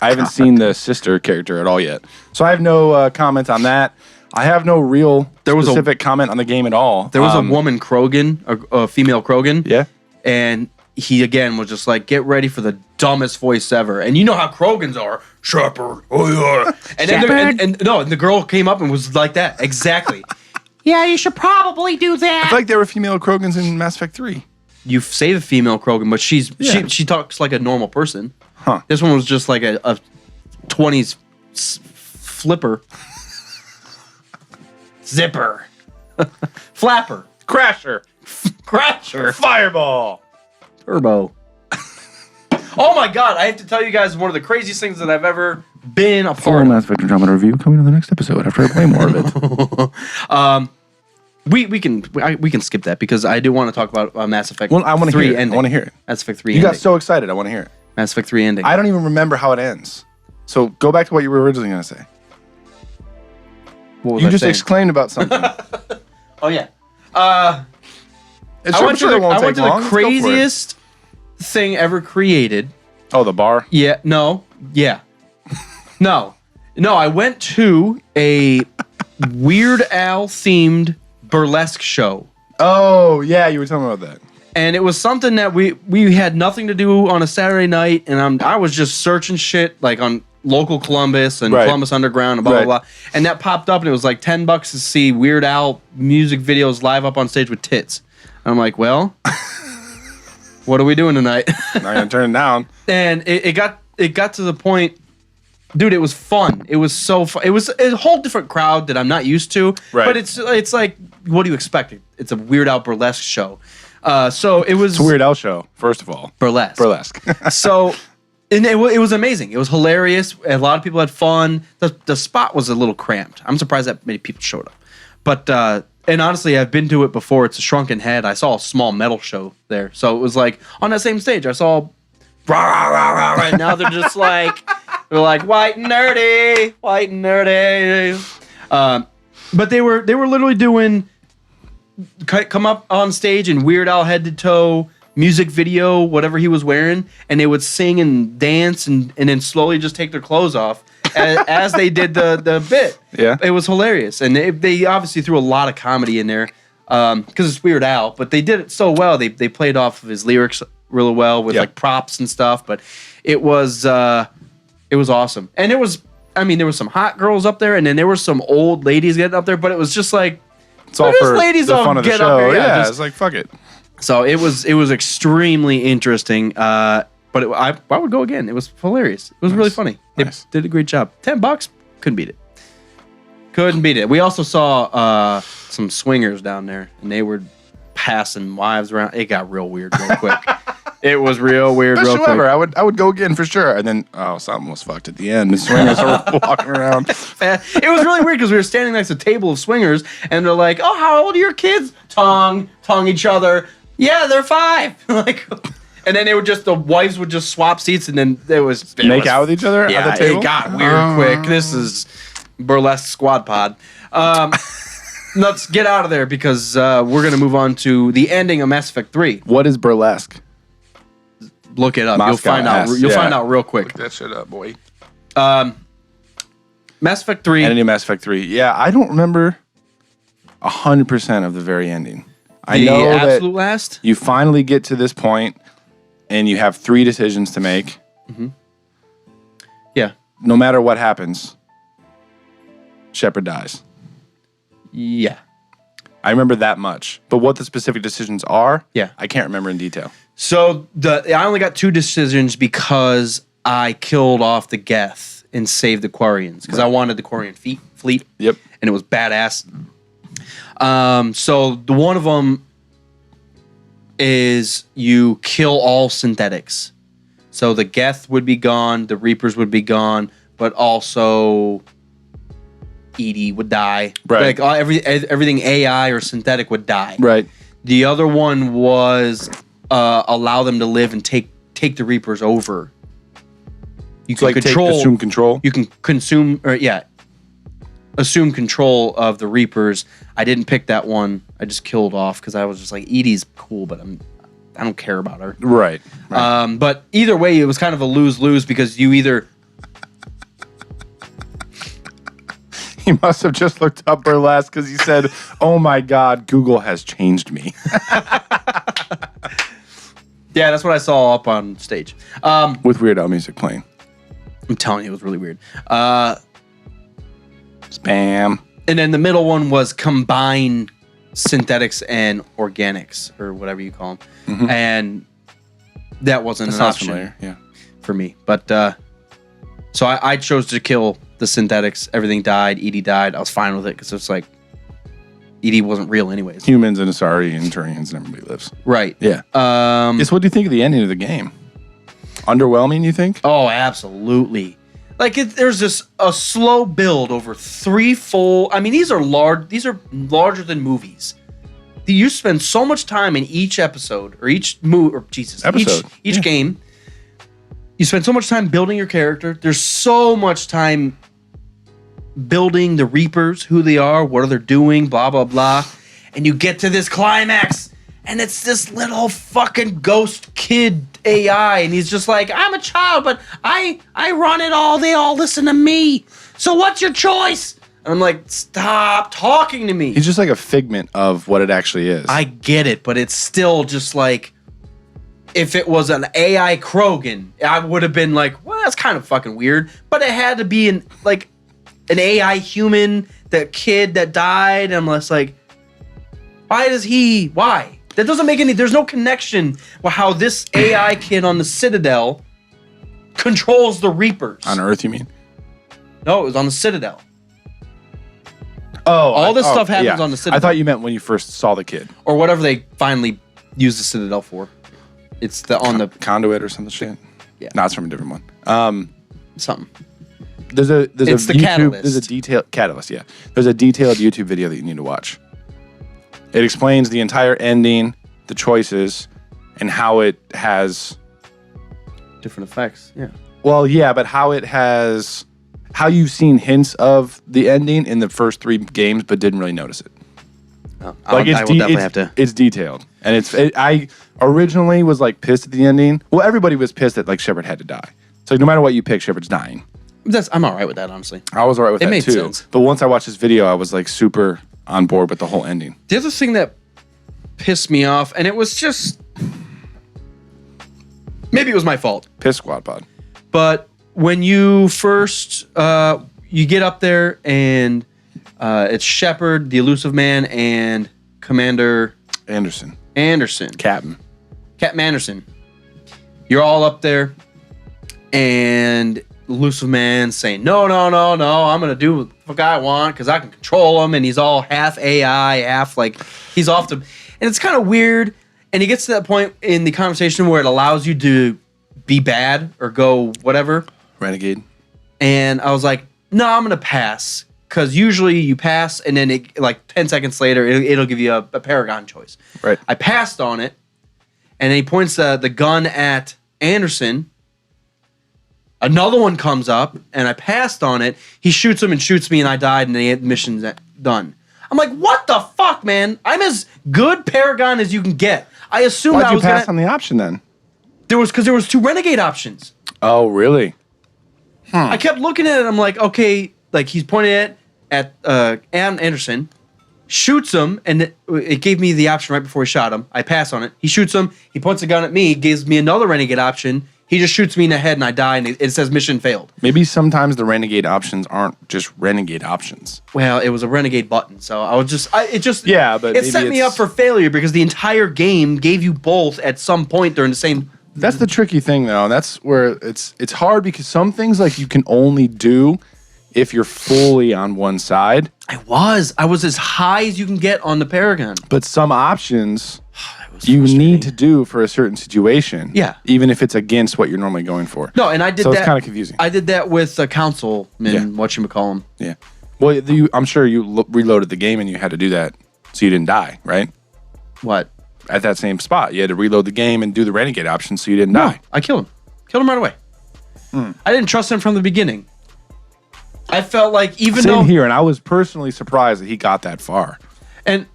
haven't seen the sister character at all yet. So I have no comment on that. I have no real specific comment on the game at all. There was a woman Krogan, a female Krogan. Yeah. And he again was just like, get ready for the dumbest voice ever. And you know how Krogans are. Shepard. Oh yeah. And then and the girl came up and was like that. Exactly. Yeah, you should probably do that. I feel like there were female Krogans in Mass Effect 3. You say the female Krogan, but she talks like a normal person. Huh. This one was just like a 20s flipper. Zipper. Flapper. Crasher. Crasher. Fireball. Turbo. Oh my god, I have to tell you guys one of the craziest things that I've ever been a part of. Mass Effect Andromeda review coming on the next episode after I play more of it. We can skip that because I do want to talk about Mass Effect 3 Well, I want to hear it. ending. I want to hear it. Mass Effect 3 You ending. got so excited. I want to hear it. Mass Effect 3 ending. I don't even remember how it ends. So go back to what you were originally going to say. What was You I just saying? exclaimed about something. Oh yeah. I'm I went sure it won't to take the long. Let's go for it. craziest thing ever created. Oh, the bar. Yeah. No. Yeah. No. I went to a Weird Al themed burlesque show. Oh, yeah, you were telling me about that. And it was something that we had nothing to do on a Saturday night, and I was just searching shit like on local Columbus and Right. Columbus Underground and blah Right. blah blah. And that popped up, and it was like $10 to see Weird Al music videos live up on stage with tits. And I'm like, well, what are we doing tonight? Not gonna turn it down. And it got to the point, dude. It was fun. It was so fun. It was a whole different crowd that I'm not used to. Right. But it's like, what do you expect? It's a Weird Al burlesque show. So it was It's a Weird Al show, first of all. burlesque. Burlesque. So, and it was amazing. It was hilarious. A lot of people had fun. The spot was a little cramped. I'm surprised that many people showed up. But and honestly, I've been to it before. It's a Shrunken Head. I saw a small metal show there, so it was like on that same stage. I saw, rah, rah, rah, rah, right now they're just like white and nerdy. But they were literally doing come up on stage in Weird Al head to toe music video, whatever he was wearing, and they would sing and dance and then slowly just take their clothes off as they did the bit. Yeah. It was hilarious. And they obviously threw a lot of comedy in there because it's Weird Al, but they did it so well. They played off of his lyrics really well with Yeah. like props and stuff, but it was awesome. And there was some hot girls up there, and then there were some old ladies getting up there, but it was just like, It's all Those for ladies the all fun of the get up show. here, yeah, Yeah, just- it's like, fuck it. so it was extremely interesting. But I would go again. It was hilarious. It was really funny. They Nice. did a great job. $10, couldn't beat it. We also saw some swingers down there, and they were passing wives around. It got real weird real quick. It was real weird Best real show quick. ever. I would go again for sure. And then, something was fucked at the end. The swingers were walking around. It was really weird because we were standing next to a table of swingers, and they're like, "Oh, how old are your kids?" Tongue each other. Yeah, they're 5. Like, and then the wives would just swap seats, and then it was Make out with each other Yeah, at the table? it got weird quick. This is burlesque squad pod. Let's get out of there because we're gonna move on to the ending of Mass Effect 3. What is burlesque? Look it up. Moscow You'll find out. ass, You'll yeah. find out real quick. Look that shit up, boy. Mass Effect 3. And a new Mass Effect 3. Yeah, I don't remember 100% of the very ending. I the know absolute that last. you finally get to this point and you have 3 decisions to make. Yeah. No matter what happens, Shepard dies. Yeah. I remember that much. But what the specific decisions are, Yeah. I can't remember in detail. So I only got 2 decisions because I killed off the Geth and saved the Quarians because I wanted the Quarian fleet. Yep. And it was badass. So the one of them is you kill all synthetics. So the Geth would be gone, the Reapers would be gone, but also Edie would die. Right. Like everything AI or synthetic would die. Right. The other one was allow them to live and take the Reapers over. You So can like assume control. You can assume control of the Reapers. I didn't pick that one. I just killed off because I was just like, Edie's cool, but I don't care about her. Right. But either way, it was kind of a lose-lose because you either He must have just looked up burlesque because he said, "Oh my God, Google has changed me." yeah, that's what I saw up on stage. With Weird Al music playing. I'm telling you, it was really weird. Spam. And then the middle one was combine synthetics and organics, or whatever you call them. And that wasn't an option Familiar. Yeah. for me. But so I chose to kill the synthetics. Everything died. Edie died. I was fine with it because it's like Edie wasn't real anyways. Humans and Asari and Turians and everybody lives. Right. Yeah. Yes, what do you think of the ending of the game? Underwhelming, you think? Oh, absolutely. Like there's just a slow build over 3 full. I mean, these are large. These are larger than movies. You spend so much time in each episode or each Episode. each game. You spend so much time building your character. There's so much time building the Reapers, who they are, what are they doing, blah, blah, blah. And you get to this climax, and it's this little fucking ghost kid AI, and he's just like, I'm a child, but I run it all. They all listen to me. So what's your choice? And I'm like, stop talking to me. He's just like a figment of what it actually is. I get it, but it's still just like, if it was an AI Krogan, I would have been like, well, that's kind of fucking weird. But it had to be an AI human, that kid that died. I'm less like, why? That doesn't make any, there's no connection with how this AI kid on the Citadel controls the Reapers. On Earth, you mean? No, it was on the Citadel. Oh, all this stuff happens on the Citadel. I thought you meant when you first saw the kid. Or whatever they finally use the Citadel for. It's the conduit or some shit. Yeah. No, it's from a different one. Something. There's a It's the YouTube, Catalyst. There's a detailed catalyst. Yeah, there's a detailed YouTube video that you need to watch. It explains the entire ending, the choices, and how it has. Different effects. Yeah. Well, yeah, but how you've seen hints of the ending in the first 3 games, but didn't really notice it. I will definitely have to. It's detailed, and I originally was like pissed at the ending. Well, everybody was pissed that like Shepard had to die. So no matter what you pick, Shepard's dying. I'm all right with that, honestly. I was all right with that made too. sense. But once I watched this video, I was like super on board with the whole ending. The other thing that pissed me off, and it was just, maybe it was my fault, Piss Squad Pod. but when you first you get up there and it's Shepard, the elusive man, and Commander Anderson. Captain Anderson. You're all up there, and elusive man saying, no, I'm gonna do what the fuck I want because I can control him, and he's all half AI, half like he's off the, and it's kind of weird. And he gets to that point in the conversation where it allows you to be bad or go whatever. Renegade. And I was like, no, I'm gonna pass. Because usually you pass, and then it, like 10 seconds later, it'll give you a Paragon choice. Right. I passed on it, and then he points the gun at Anderson. Another one comes up, and I passed on it. He shoots him and shoots me, and I died, and the mission's done. I'm like, what the fuck, man? I'm as good Paragon as you can get. I assumed Why'd I you was pass gonna. on the option then? Because there was 2 Renegade options. Oh, really? I kept looking at it. I'm like, okay, like he's pointing at Anderson, shoots him, and it gave me the option right before he shot him. I pass on it. He shoots him. He points a gun at me, gives me another Renegade option. He just shoots me in the head, and I die, and it says mission failed. Maybe sometimes the Renegade options aren't just Renegade options. Well, it was a Renegade button, so I was just, Yeah, but it maybe set me up for failure because the entire game gave you both at some point during the same. That's the tricky thing, though. And that's where it's hard because some things like you can only do if you're fully on one side. I was as high as you can get on the Paragon. But some options was you frustrating. need to do for a certain situation. Yeah. Even if it's against what you're normally going for. No, and I did so that. So it's kind of confusing. I did that with Councilman, Yeah. whatchamacallem. Yeah. Well, I'm sure you reloaded the game and you had to do that so you didn't die, right? What? At that same spot. You had to reload the game and do the Renegade option so you didn't No, die. I killed him. Killed him right away. I didn't trust him from the beginning. I felt like even Same though here, and I was personally surprised that he got that far. and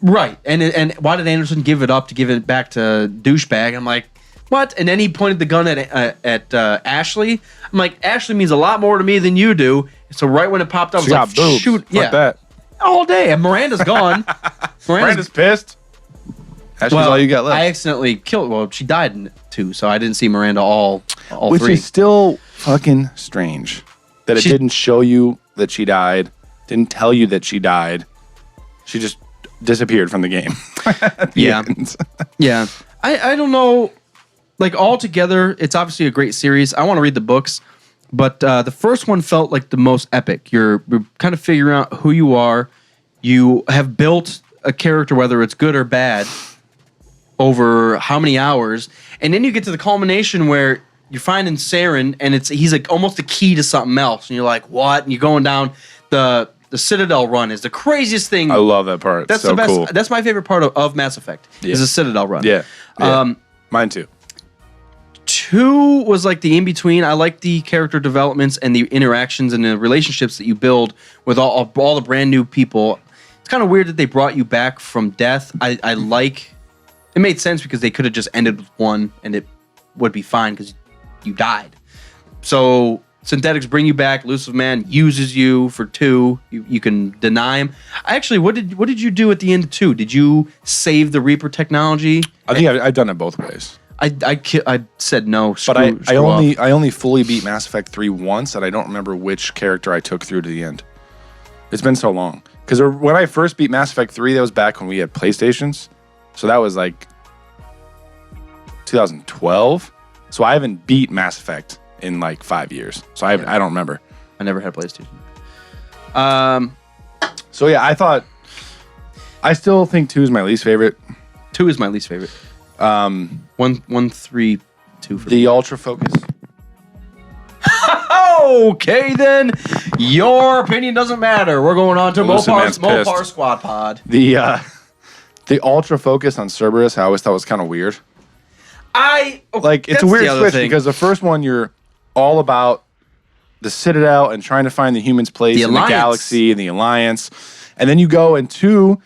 right and why did Anderson give it up to give it back to douchebag? I'm like, what? And then he pointed the gun at Ashley. I'm like, Ashley means a lot more to me than you do. So right when it popped up, She I got was like, boobs. shoot, Fuck yeah, that. all day. And Miranda's gone. Miranda's pissed. Ashley's well, all you got left. I accidentally killed. Well, she died in it too, so I didn't see Miranda all Which 3. is still fucking strange. That it didn't show you that she died, didn't tell you that she died. She just disappeared from the game. At the Yeah. end. Yeah. I don't know. Like, altogether, it's obviously a great series. I want to read the books, but the first one felt like the most epic. You're kind of figuring out who you are. You have built a character, whether it's good or bad, over how many hours. And then you get to the culmination where you're finding Saren, and he's like almost a key to something else. And you're like, what? And you're going down the Citadel run is the craziest thing. I love that part. That's so the best. cool. That's my favorite part of Mass Effect is the Citadel run. Yeah. Mine too. 2 was like the in-between. I like the character developments and the interactions and the relationships that you build with all the brand new people. It's kind of weird that they brought you back from death. I like... It made sense because they could have just ended with 1 and it would be fine because you died. So synthetics bring you back. Elusive Man uses you for 2. You can deny him. Actually, what did you do at the end of 2? Did you save the Reaper technology? I think I've done it both ways. I said no. But I only fully beat Mass Effect 3 once, and I don't remember which character I took through to the end. It's been so long. Because when I first beat Mass Effect 3, that was back when we had PlayStations. So that was like 2012. So I haven't beat Mass Effect in like 5 years. So I don't remember. I never had PlayStation. So yeah, I still think 2 is my least favorite. 2 is my least favorite. 1, 3, 2 for the Ultra Focus. Okay, then. Your opinion doesn't matter. We're going on to Mopar Squad Pod. The Ultra Focus on Cerberus, I always thought was kind of weird. It's a weird switch because the first one you're all about the Citadel and trying to find the humans' place in the galaxy and the Alliance, and then you go and 2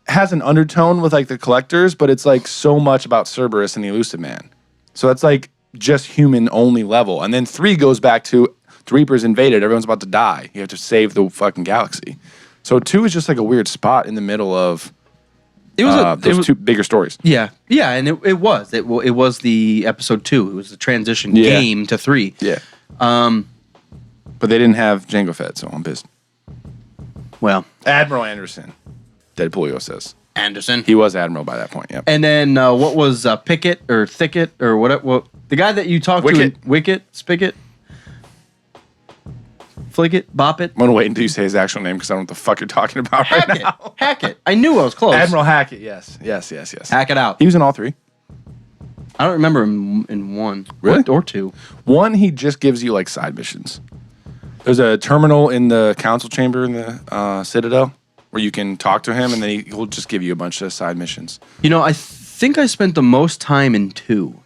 has an undertone with like the Collectors, but it's like so much about Cerberus and the Elusive Man. So that's like just human only level, and then 3 goes back to the Reapers invaded. Everyone's about to die. You have to save the fucking galaxy. So 2 is just like a weird spot in the middle of. It was 2 bigger stories. Yeah, and it was the episode 2. It was the transition game to 3. Yeah. But they didn't have Jango Fett, so I'm pissed. Well, Admiral Anderson, Deadpoolio says. Anderson. He was Admiral by that point. Yep. And then what was Pickett or Thicket or what? The guy that you talked to? Wicket, Spigot. Flick it, bop it. I'm going to wait until you say his actual name because I don't know what the fuck you're talking about right now. Hackett. I knew I was close. Admiral Hackett, yes. Hack it out. He was in all 3. I don't remember him in 1. Really? Or 2. 1, he just gives you like side missions. There's a terminal in the council chamber in the Citadel where you can talk to him and then he'll just give you a bunch of side missions. You know, I think I spent the most time in 2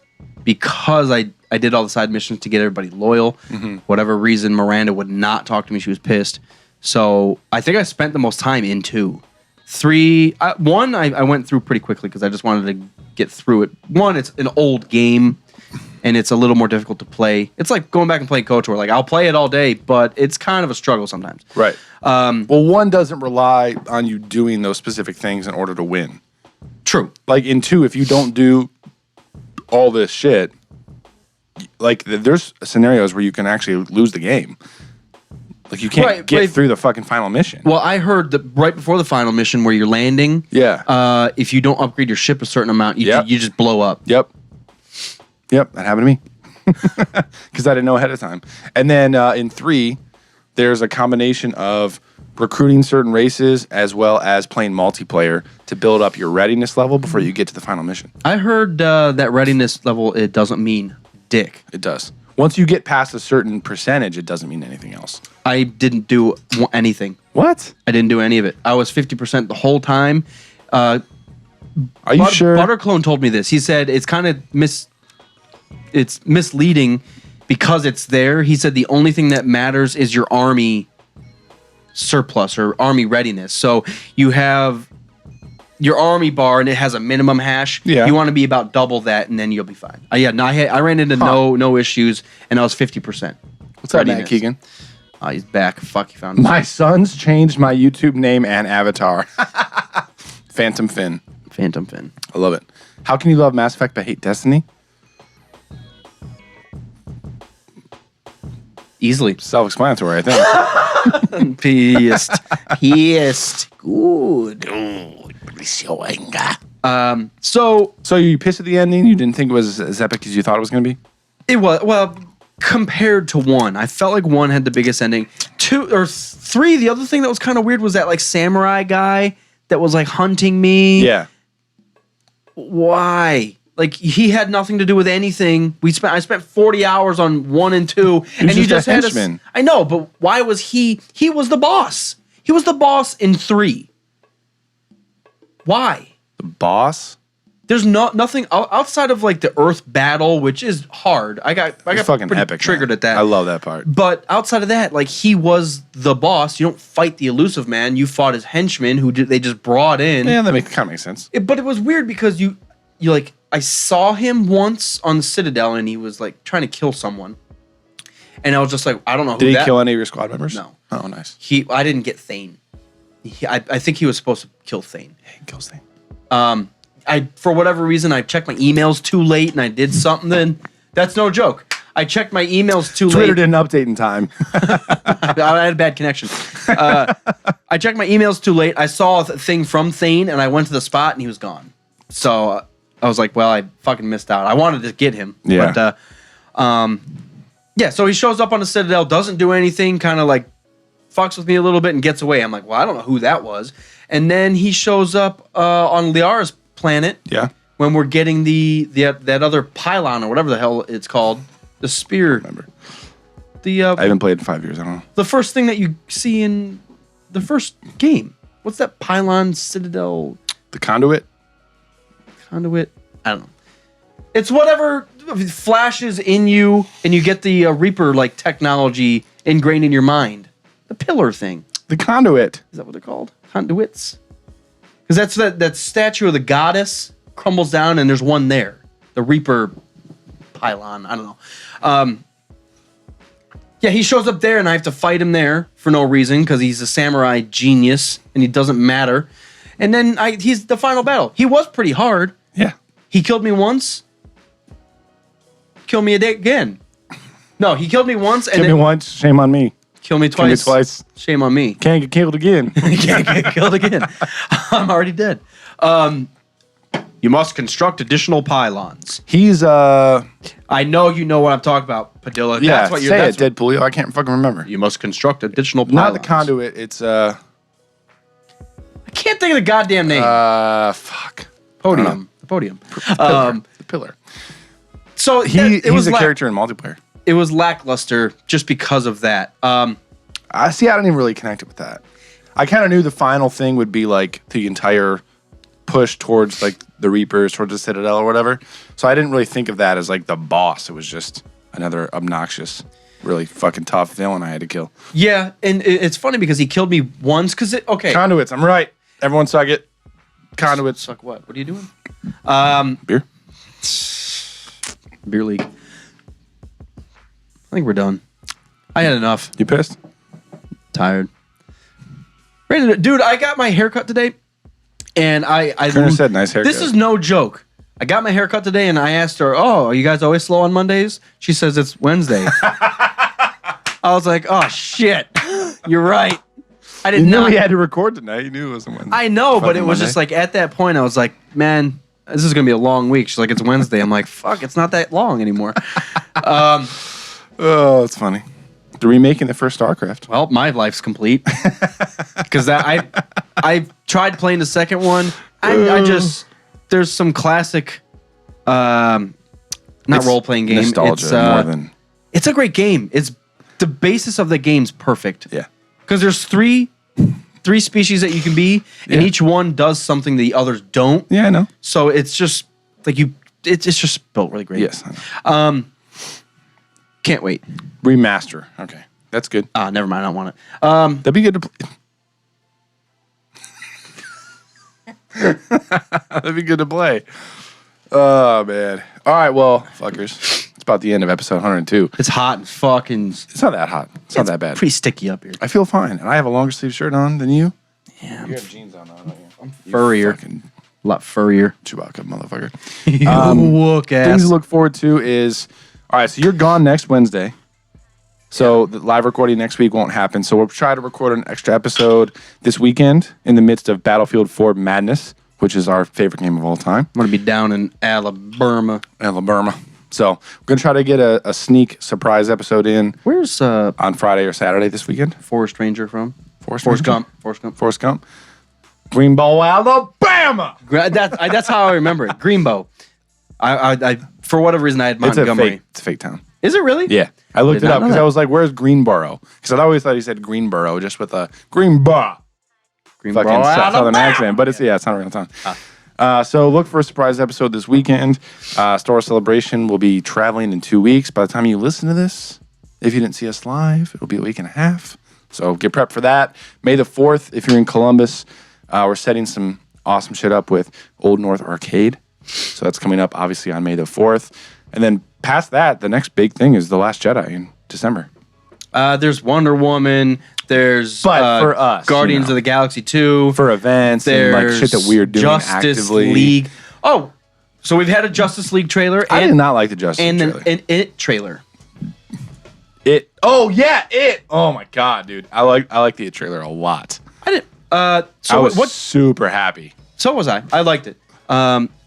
because I did all the side missions to get everybody loyal. Mm-hmm. Whatever reason, Miranda would not talk to me. She was pissed. So I think I spent the most time in 2. 3, 1, I went through pretty quickly because I just wanted to get through it. 1, it's an old game, and it's a little more difficult to play. It's like going back and playing KOTOR. Like, I'll play it all day, but it's kind of a struggle sometimes. Right. Well, 1 doesn't rely on you doing those specific things in order to win. True. Like, in 2, if you don't do all this shit, like, there's scenarios where you can actually lose the game. Like, you can't get through the fucking final mission. Well, I heard that right before the final mission where you're landing, if you don't upgrade your ship a certain amount, you just blow up. Yep, that happened to me. Because I didn't know ahead of time. And then in 3, there's a combination of recruiting certain races as well as playing multiplayer to build up your readiness level before you get to the final mission. I heard that readiness level, it doesn't mean dick. It does. Once you get past a certain percentage, it doesn't mean anything else. I didn't do anything. What? I didn't do any of it. I was 50% the whole time. Are you sure? Butterclone told me this. He said it's kind of it's misleading because it's there. He said the only thing that matters is your army surplus or army readiness. So you have your army bar and it has a minimum hash. Yeah. You want to be about double that and then you'll be fine. I ran into no issues and I was 50%. What's up, Matt Keegan? He's back. Fuck, he found us. My sons changed my YouTube name and avatar. Phantom Finn. I love it. How can you love Mass Effect but hate Destiny? Easily. Self-explanatory, I think. Pissed. Good. So you pissed at the ending? You didn't think it was as epic as you thought it was going to be? It was. Well, compared to 1, I felt like 1 had the biggest ending. 2 or 3, the other thing that was kind of weird was that like samurai guy that was like hunting me. Yeah. Why? Like, he had nothing to do with anything. I spent 40 hours on 1 and 2, and you just had a... I know, but why was he... He was the boss. He was the boss in 3. Why? The boss? There's nothing outside of like the Earth battle, which is hard. I got fucking pretty epic, triggered man. at that. I love that part. But outside of that, like he was the boss. You don't fight the elusive man. You fought his henchmen who they just brought in. Yeah, that kind of makes sense. But it was weird because you like I saw him once on the Citadel and he was like trying to kill someone, and I was just like, I don't know. Did he kill any of your squad members? No. Oh, nice. I didn't get Thane. I think he was supposed to kill Thane. Yeah, he kills Thane. For whatever reason, I checked my emails too late and I did something. Then that's no joke. I checked my emails too Twitter late. didn't update in time. I had a bad connection. I checked my emails too late. I saw a thing from Thane and I went to the spot and he was gone. So I was like, well, I fucking missed out. I wanted to get him. Yeah. But, yeah, so he shows up on the Citadel, doesn't do anything, kind of like fucks with me a little bit and gets away. I'm like, well, I don't know who that was. And then he shows up on Liara's planet. Yeah. When we're getting that other pylon or whatever the hell it's called, the spear. Remember. I I haven't played in 5 years. I don't know. The first thing that you see in the first game. What's that pylon, Citadel, The conduit? conduit? I don't know. It's whatever flashes in you and you get the Reaper like technology ingrained in your mind. The pillar thing. The conduit. Is that what they're called? Conduits? Because that's that statue of the goddess crumbles down and there's one there. The Reaper pylon. I don't know. Yeah, he shows up there and I have to fight him there for no reason because he's a samurai genius and he doesn't matter. And then he's the final battle. He was pretty hard. Yeah. He killed me once. Kill me again. No, he killed me once and Kill me then once, shame on me. kill me Kill me twice. twice. Shame on me. Can't get killed again. Can't get killed again. I'm already dead. You must construct additional pylons. He's I know you know what I'm talking about, Padilla. yeah, That's what you're. say That's it, Deadpool. I can't fucking remember. You must construct additional pylons. Not the conduit, it's I can't think of the goddamn name. fuck. Podium. The podium. The pillar. So He's a character in multiplayer. It was lackluster just because of that. I see. I don't even really connect it with that. I kind of knew the final thing would be like the entire push towards like the Reapers, towards the Citadel or whatever. So I didn't really think of that as like the boss. It was just another obnoxious, really fucking tough villain I had to kill. Yeah, and it's funny because he killed me once. Okay, Conduits. I'm right. Everyone suck it. Conduits. suck what? What are you doing? Beer. Beer league. I think we're done. I had enough. You pissed? Tired. Ready to, dude, I got my haircut today, and I Kerner said nice haircut. This is no joke. I got my haircut today, and I asked her, "Oh, are you guys always slow on Mondays?" She says it's Wednesday. I was like, "Oh shit, you're right." I didn't You know knew he had to record tonight. You knew it wasn't Wednesday. I know, but it Fucking was Monday. just like at that point, I was like, "Man, this is gonna be a long week." She's like, "It's Wednesday." I'm like, "Fuck, it's not that long anymore." Oh, it's funny. They're remaking the first StarCraft. Well, my life's complete because I tried playing the second one. I just there's some classic, not It's role playing game. Nostalgia It's more than it's a great game. It's the basis of the game's perfect. yeah. Because there's three species that you can be, and Yeah. each one does something the others don't. Yeah, I know. So it's just like it's just built really great. Yes, I know. Can't wait. Remaster. Okay, that's good. Never mind. I don't want it. That'd be good to play. That'd be good to play. Oh, man. All right, well, fuckers. It's about the end of episode 102. It's hot and fucking. It's not that hot. It's not that bad. Pretty sticky up here. I feel fine, and I have a longer sleeve shirt on than you. Yeah, You have jeans on, don't you? I'm furrier. fucking A lot furrier. Chewbacca, motherfucker. Look ass. Things to look forward to is, all right, so you're gone next Wednesday. So the live recording next week won't happen. So we'll try to record an extra episode this weekend in the midst of Battlefield 4 Madness, which is our favorite game of all time. I'm gonna be down in Alabama. Alabama. So we're going to try to get a sneak surprise episode in Where's on Friday or Saturday this weekend. Forest Ranger from? Forrest Gump. Forrest Gump. Forrest Gump. Greenbow, Alabama. That's how I remember it. Greenbow. I for whatever reason I had Montgomery. It's a fake town. Is it really? Yeah. I looked Did it not up know because that. I was like, where's Greenboro? Because I always thought he said Greenboro just with a Greenboro Greenbow. fucking southern Alabama. accent. But it's not a real town. So look for a surprise episode this weekend. Star Wars Celebration will be traveling in 2 weeks. By the time you listen to this, if you didn't see us live, it'll be a week and a half. So get prepped for that. May the 4th, if you're in Columbus, we're setting some awesome shit up with Old North Arcade. So that's coming up, obviously, on May the 4th. And then past that, the next big thing is The Last Jedi in December. There's Wonder Woman. There's But for us, Guardians of the Galaxy 2. For events There's and like shit that we're doing Justice actively. League. Oh, so we've had a Justice League trailer. I did not like the Justice League trailer. And an It trailer. It. Oh yeah, It. Oh my god, dude. I like the It trailer a lot. I didn't. I was super happy. So was I. I liked it.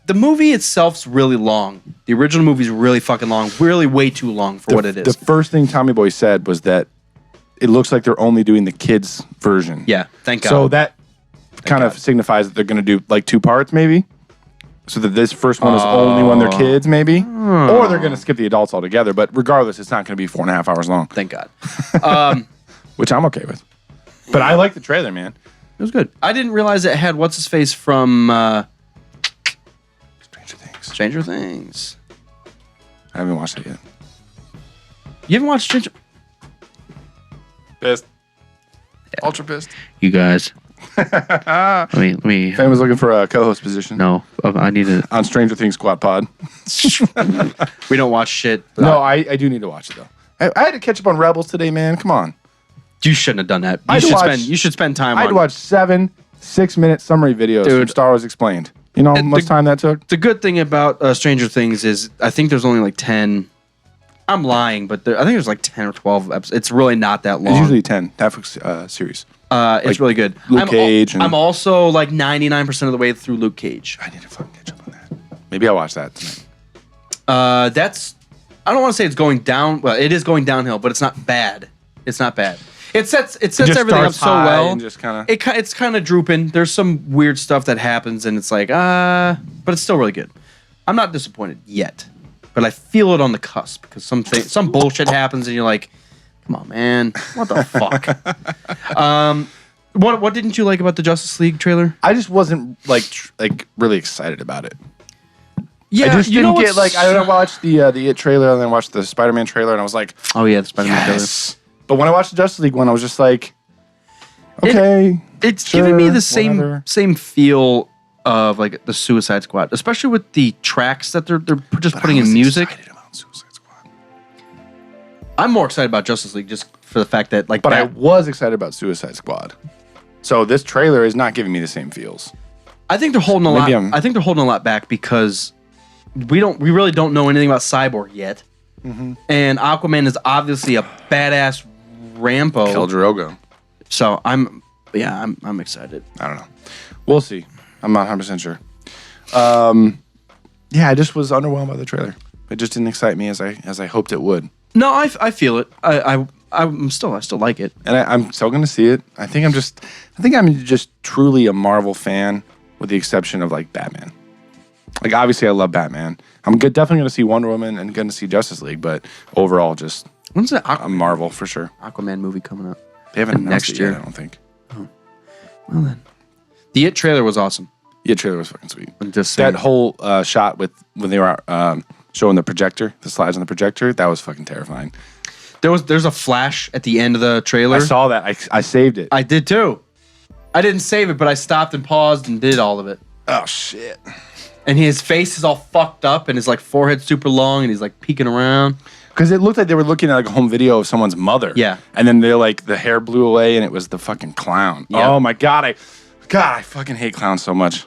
The movie itself's really long. The original movie's really fucking long. Really way too long for what it is. The first thing Tommy Boy said was that it looks like they're only doing the kids' version. Yeah, thank God. So that kind of signifies that they're going to do like 2 parts, maybe. So that this first one is only when they're kids, maybe. Or they're going to skip the adults altogether. But regardless, it's not going to be 4.5 hours long. Thank God. Which I'm okay with. But I like the trailer, man. It was good. I didn't realize it had what's his face from Stranger Things. I haven't watched it yet. You haven't watched Stranger? Pissed. Ultra pissed. You guys. let me. Fan was looking for a co-host position. No, I need to. On Stranger Things Squad Pod. We don't watch shit. No, I do need to watch it, though. I had to catch up on Rebels today, man. Come on. You shouldn't have done that. You should spend time I had to watch 7 6-minute summary videos from Star Wars Explained. You know how much time that took? The good thing about Stranger Things is I think there's only like 10. I'm lying, but I think there's like 10 or 12 episodes. It's really not that long. It's usually 10 Netflix series. It's really good. Luke Cage. I'm also like 99% of the way through Luke Cage. I need to fucking catch up on that. Maybe I'll watch that tonight. I don't want to say it's going down. Well, it is going downhill, but it's not bad. It's not bad. It sets everything up so well. And just kinda... It's kind of drooping. There's some weird stuff that happens, and it's like but it's still really good. I'm not disappointed yet, but I feel it on the cusp because some bullshit happens, and you're like, come on, man, what the fuck? What didn't you like about the Justice League trailer? I just wasn't like really excited about it. Yeah, I just didn't get like I watched the It trailer and then watched the Spider-Man trailer and I was like, oh yeah, the Spider-Man yes. But when I watched the Justice League one, I was just like, okay, it's sure, giving me the whatever. same feel of like the Suicide Squad, especially with the tracks that they're just putting in music. Excited about Suicide Squad. I'm more excited about Justice League just for the fact that I was excited about Suicide Squad. So this trailer is not giving me the same feels. I think they're holding a lot. I think they're holding a lot back because we really don't know anything about Cyborg yet, and Aquaman is obviously a badass Rambo. Khal Drogo. So I'm excited. I don't know. We'll see. I'm not 100% sure. Yeah, I just was underwhelmed by the trailer. It just didn't excite me as I hoped it would. No, I feel it. I still like it, and I'm still going to see it. I think I'm just truly a Marvel fan, with the exception of like Batman. Like obviously I love Batman. I'm definitely going to see Wonder Woman and going to see Justice League, but overall just when's the Marvel for sure. Aquaman movie coming up? They haven't announced next it year. yet, I don't think. Oh. Well then, the It trailer was awesome. Yeah, trailer was fucking sweet. I'm just saying. That whole shot with when they were showing the slides on the projector, that was fucking terrifying. There's a flash at the end of the trailer. I saw that. I saved it. I did too. I didn't save it, but I stopped and paused and did all of it. Oh shit. And his face is all fucked up and his like forehead super long and he's like peeking around. Because it looked like they were looking at like a home video of someone's mother. Yeah. And then they're like the hair blew away and it was the fucking clown. Yeah. Oh my god, I fucking hate clowns so much.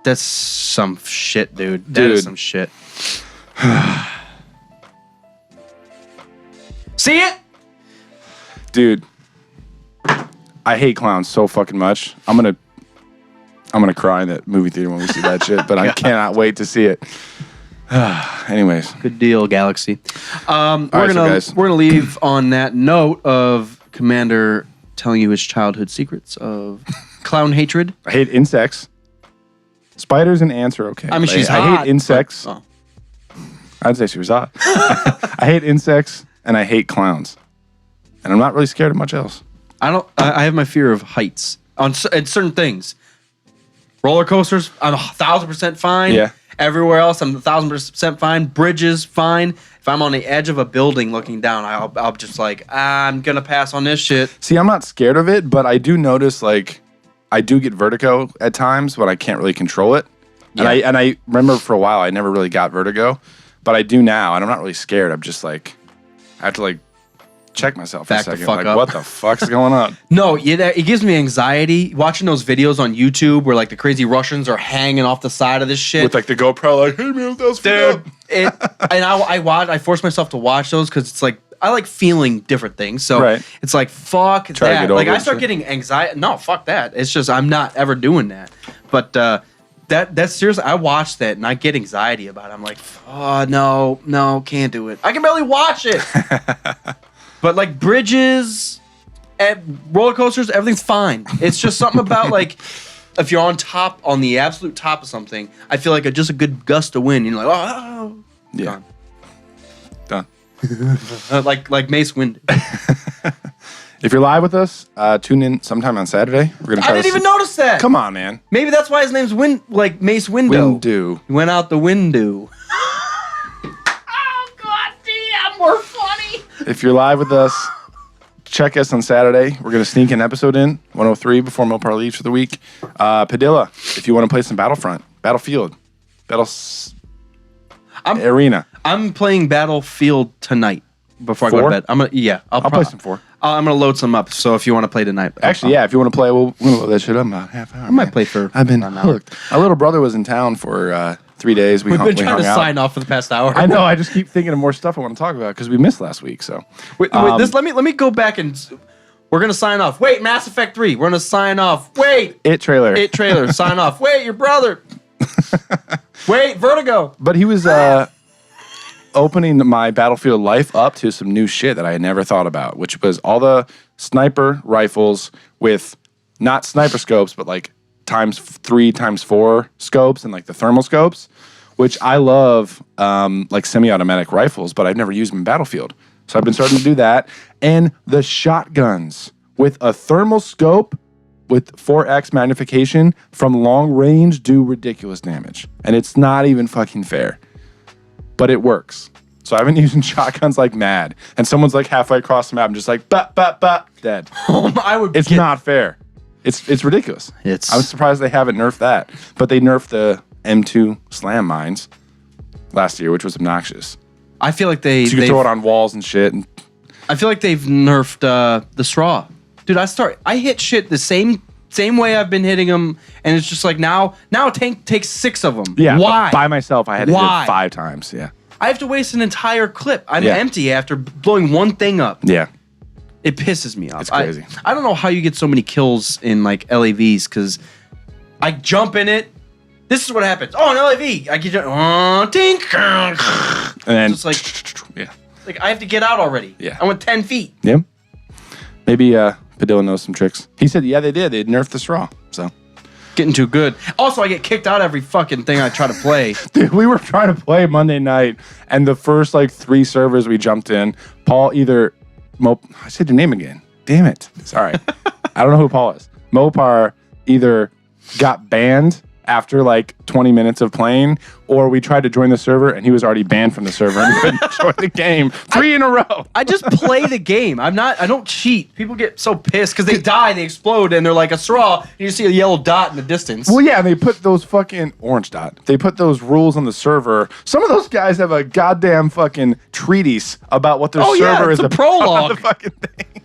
That's some shit, dude. That is some shit. See it? Dude. I hate clowns so fucking much. I'm gonna cry in that movie theater when we see that shit, but I cannot wait to see it. Anyways. Good deal, Galaxy. We're gonna leave on that note of Commander telling you his childhood secrets of clown hatred. I hate insects. Spiders and ants are okay. I mean, she's I hot, hate insects. but- I'd say she was hot. I hate insects and I hate clowns. And I'm not really scared of much else. I have my fear of heights on certain things. Roller coasters, I'm 1,000% fine. Yeah. Everywhere else, I'm 1,000% fine. Bridges, fine. If I'm on the edge of a building looking down, I'll just like, I'm gonna pass on this shit. See, I'm not scared of it, but I do notice like I do get vertigo at times when I can't really control it. Yeah. And I remember for a while I never really got vertigo, but I do now, and I'm not really scared. I'm just like I have to like check myself Back for the a second. fuck Like, up. what the fuck's going on? No, it gives me anxiety watching those videos on YouTube where like the crazy Russians are hanging off the side of this shit. With like the GoPro, like, hey man, that was Dude, I force myself to watch those because it's like I like feeling different things. So Right. it's like fuck Try to that. get over Like I it, start sure. getting anxiety. No, fuck that. It's just I'm not ever doing that. But that's seriously. I watch that and I get anxiety about it. I'm like, oh no, can't do it. I can barely watch it. But like bridges and roller coasters, everything's fine. It's just something about like if you're on the absolute top of something, I feel like just a good gust of wind. And you're like, oh, Yeah. Done. like Mace Windu. If you're live with us, tune in sometime on Saturday. We're gonna try I didn't even notice that. Come on, man. Maybe that's why his name's Mace Windu. Windu. He went out the window. Oh god damn, we're funny. If you're live with us, check us on Saturday. We're going to sneak an episode in, 103, before Mopar leaves for the week. Padilla, if you want to play some Battlefield, Arena. I'm playing Battlefield tonight before I go to 4? bed. I'll play some 4. I'm gonna load some up. So if you want to play tonight, Actually, yeah, if you want to play, we're going to load that shit up in about a half hour. I might play for. I've been an hour. hooked. My little brother was in town for 3 days. We've been we trying to hung out. sign off for the past hour. I know. I just keep thinking of more stuff I want to talk about because we missed last week. So Wait, let me go back and we're gonna sign off. Wait, Mass Effect 3. We're gonna sign off. Wait, It trailer. It trailer. Sign off. Wait, your brother. Wait, Vertigo. But he was opening my Battlefield life up to some new shit that I had never thought about, which was all the sniper rifles with not sniper scopes, but like ×3, ×4 scopes and like the thermal scopes, which I love, like semi-automatic rifles, but I've never used them in Battlefield. So I've been starting to do that. And the shotguns with a thermal scope with 4x magnification from long range do ridiculous damage. And it's not even fucking fair. But it works. So I've been using shotguns like mad. And someone's like halfway across the map and just like, dead. It's not fair. It's ridiculous. I'm surprised they haven't nerfed that. But they nerfed the M2 slam mines last year, which was obnoxious. I feel like So you can throw it on walls and shit. And I feel like they've nerfed the straw. Dude, I hit shit the same way I've been hitting them, and it's just like now a tank takes 6 of them. yeah, Why? by myself, I had to hit Why? it 5 times. Yeah. I have to waste an entire clip. I'm Yeah. empty after blowing one thing up. Yeah. It pisses me off. It's crazy. I don't know how you get so many kills in like LAVs because I jump in it. This is what happens. Oh, an LAV. I get tink. And then Just like yeah. I have to get out already. Yeah. I went 10 feet. Yeah. Maybe Padilla knows some tricks. He said, yeah, they did. They nerfed the straw. So Getting too good. Also, I get kicked out every fucking thing I try to play. dude, we were trying to play Monday night, and the first like 3 servers we jumped in, Paul I said your name again. Damn it. Sorry. I don't know who Paul is. Mopar either got banned after like 20 minutes of playing, or we tried to join the server and he was already banned from the server and couldn't join the game 3 in a row. I just play the game. I don't cheat. People get so pissed because they die, they explode, and they're like a straw, and you see a yellow dot in the distance. Well, yeah, and they put those fucking orange dot. They put those rules on the server. Some of those guys have a goddamn fucking treatise about what their server is it's a about prologue. the fucking thing.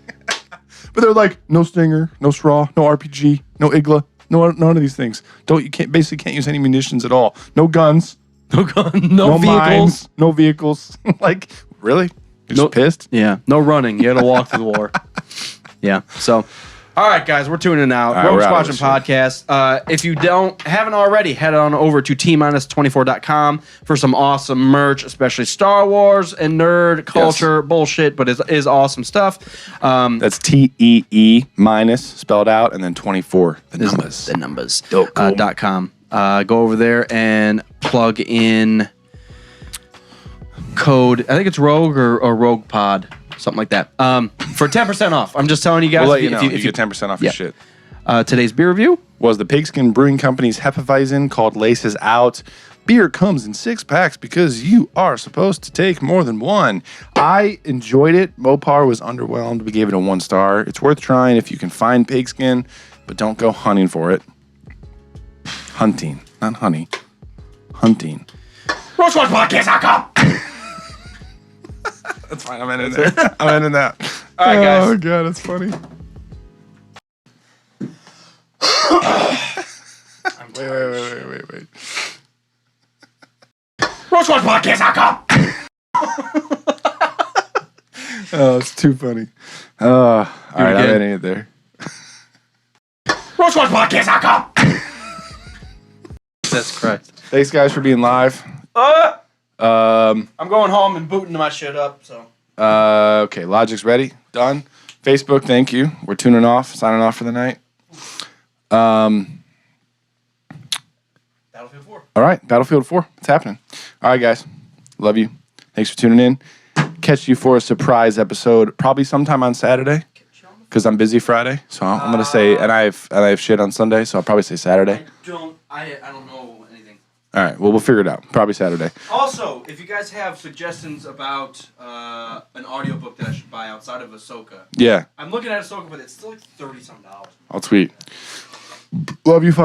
But they're like, no stinger, no straw, no RPG, no igla, none of these things. You can't use any munitions at all. No guns, no vehicles. mines, no vehicles. Like, really? You're just pissed? Yeah, no running. You had to walk through the war. Yeah. So, all right, guys, we're tuning out. All right, Rogue we're out of Squadron Podcast. If you haven't already, head on over to T-24.com for some awesome merch, especially Star Wars and nerd culture bullshit, but it is awesome stuff. That's TEE minus spelled out and then 24. The numbers. .com. Go over there and plug in code. I think it's Rogue or Rogue Pod, something like that. For 10% off. I'm just telling you guys. We'll let you know. You get 10% off your shit. Today's beer review was the Pigskin Brewing Company's Hefeweizen called Laces Out. Beer comes in 6-packs because you are supposed to take more than one. I enjoyed it. Mopar was underwhelmed. We gave it a 1 star. It's worth trying if you can find pigskin, but don't go hunting for it. Hunting, not honey. Hunting. Squadron Podcast.com. That's fine. I'm ending that. I'm ending that. All right, guys. Oh, God, that's funny. Wait. Squadron Podcast.com. Oh, it's too funny. All right, I'm again. ending it there. Squadron Podcast.com. Jesus Christ. Thanks, guys, for being live. I'm going home and booting my shit up. So Okay, Logic's ready. Done. Facebook, thank you. We're signing off for the night. Battlefield 4. All right, Battlefield 4. It's happening. All right, guys. Love you. Thanks for tuning in. Catch you for a surprise episode, probably sometime on Saturday, because I'm busy Friday. So I'm gonna say, and I have shit on Sunday, so I'll probably say Saturday. I don't know anything. All right. Well, we'll figure it out. Probably Saturday. Also, if you guys have suggestions about an audiobook that I should buy outside of Ahsoka, Yeah, I'm looking at Ahsoka, but it's still like $30-some. I'll tweet. Love you, fuck.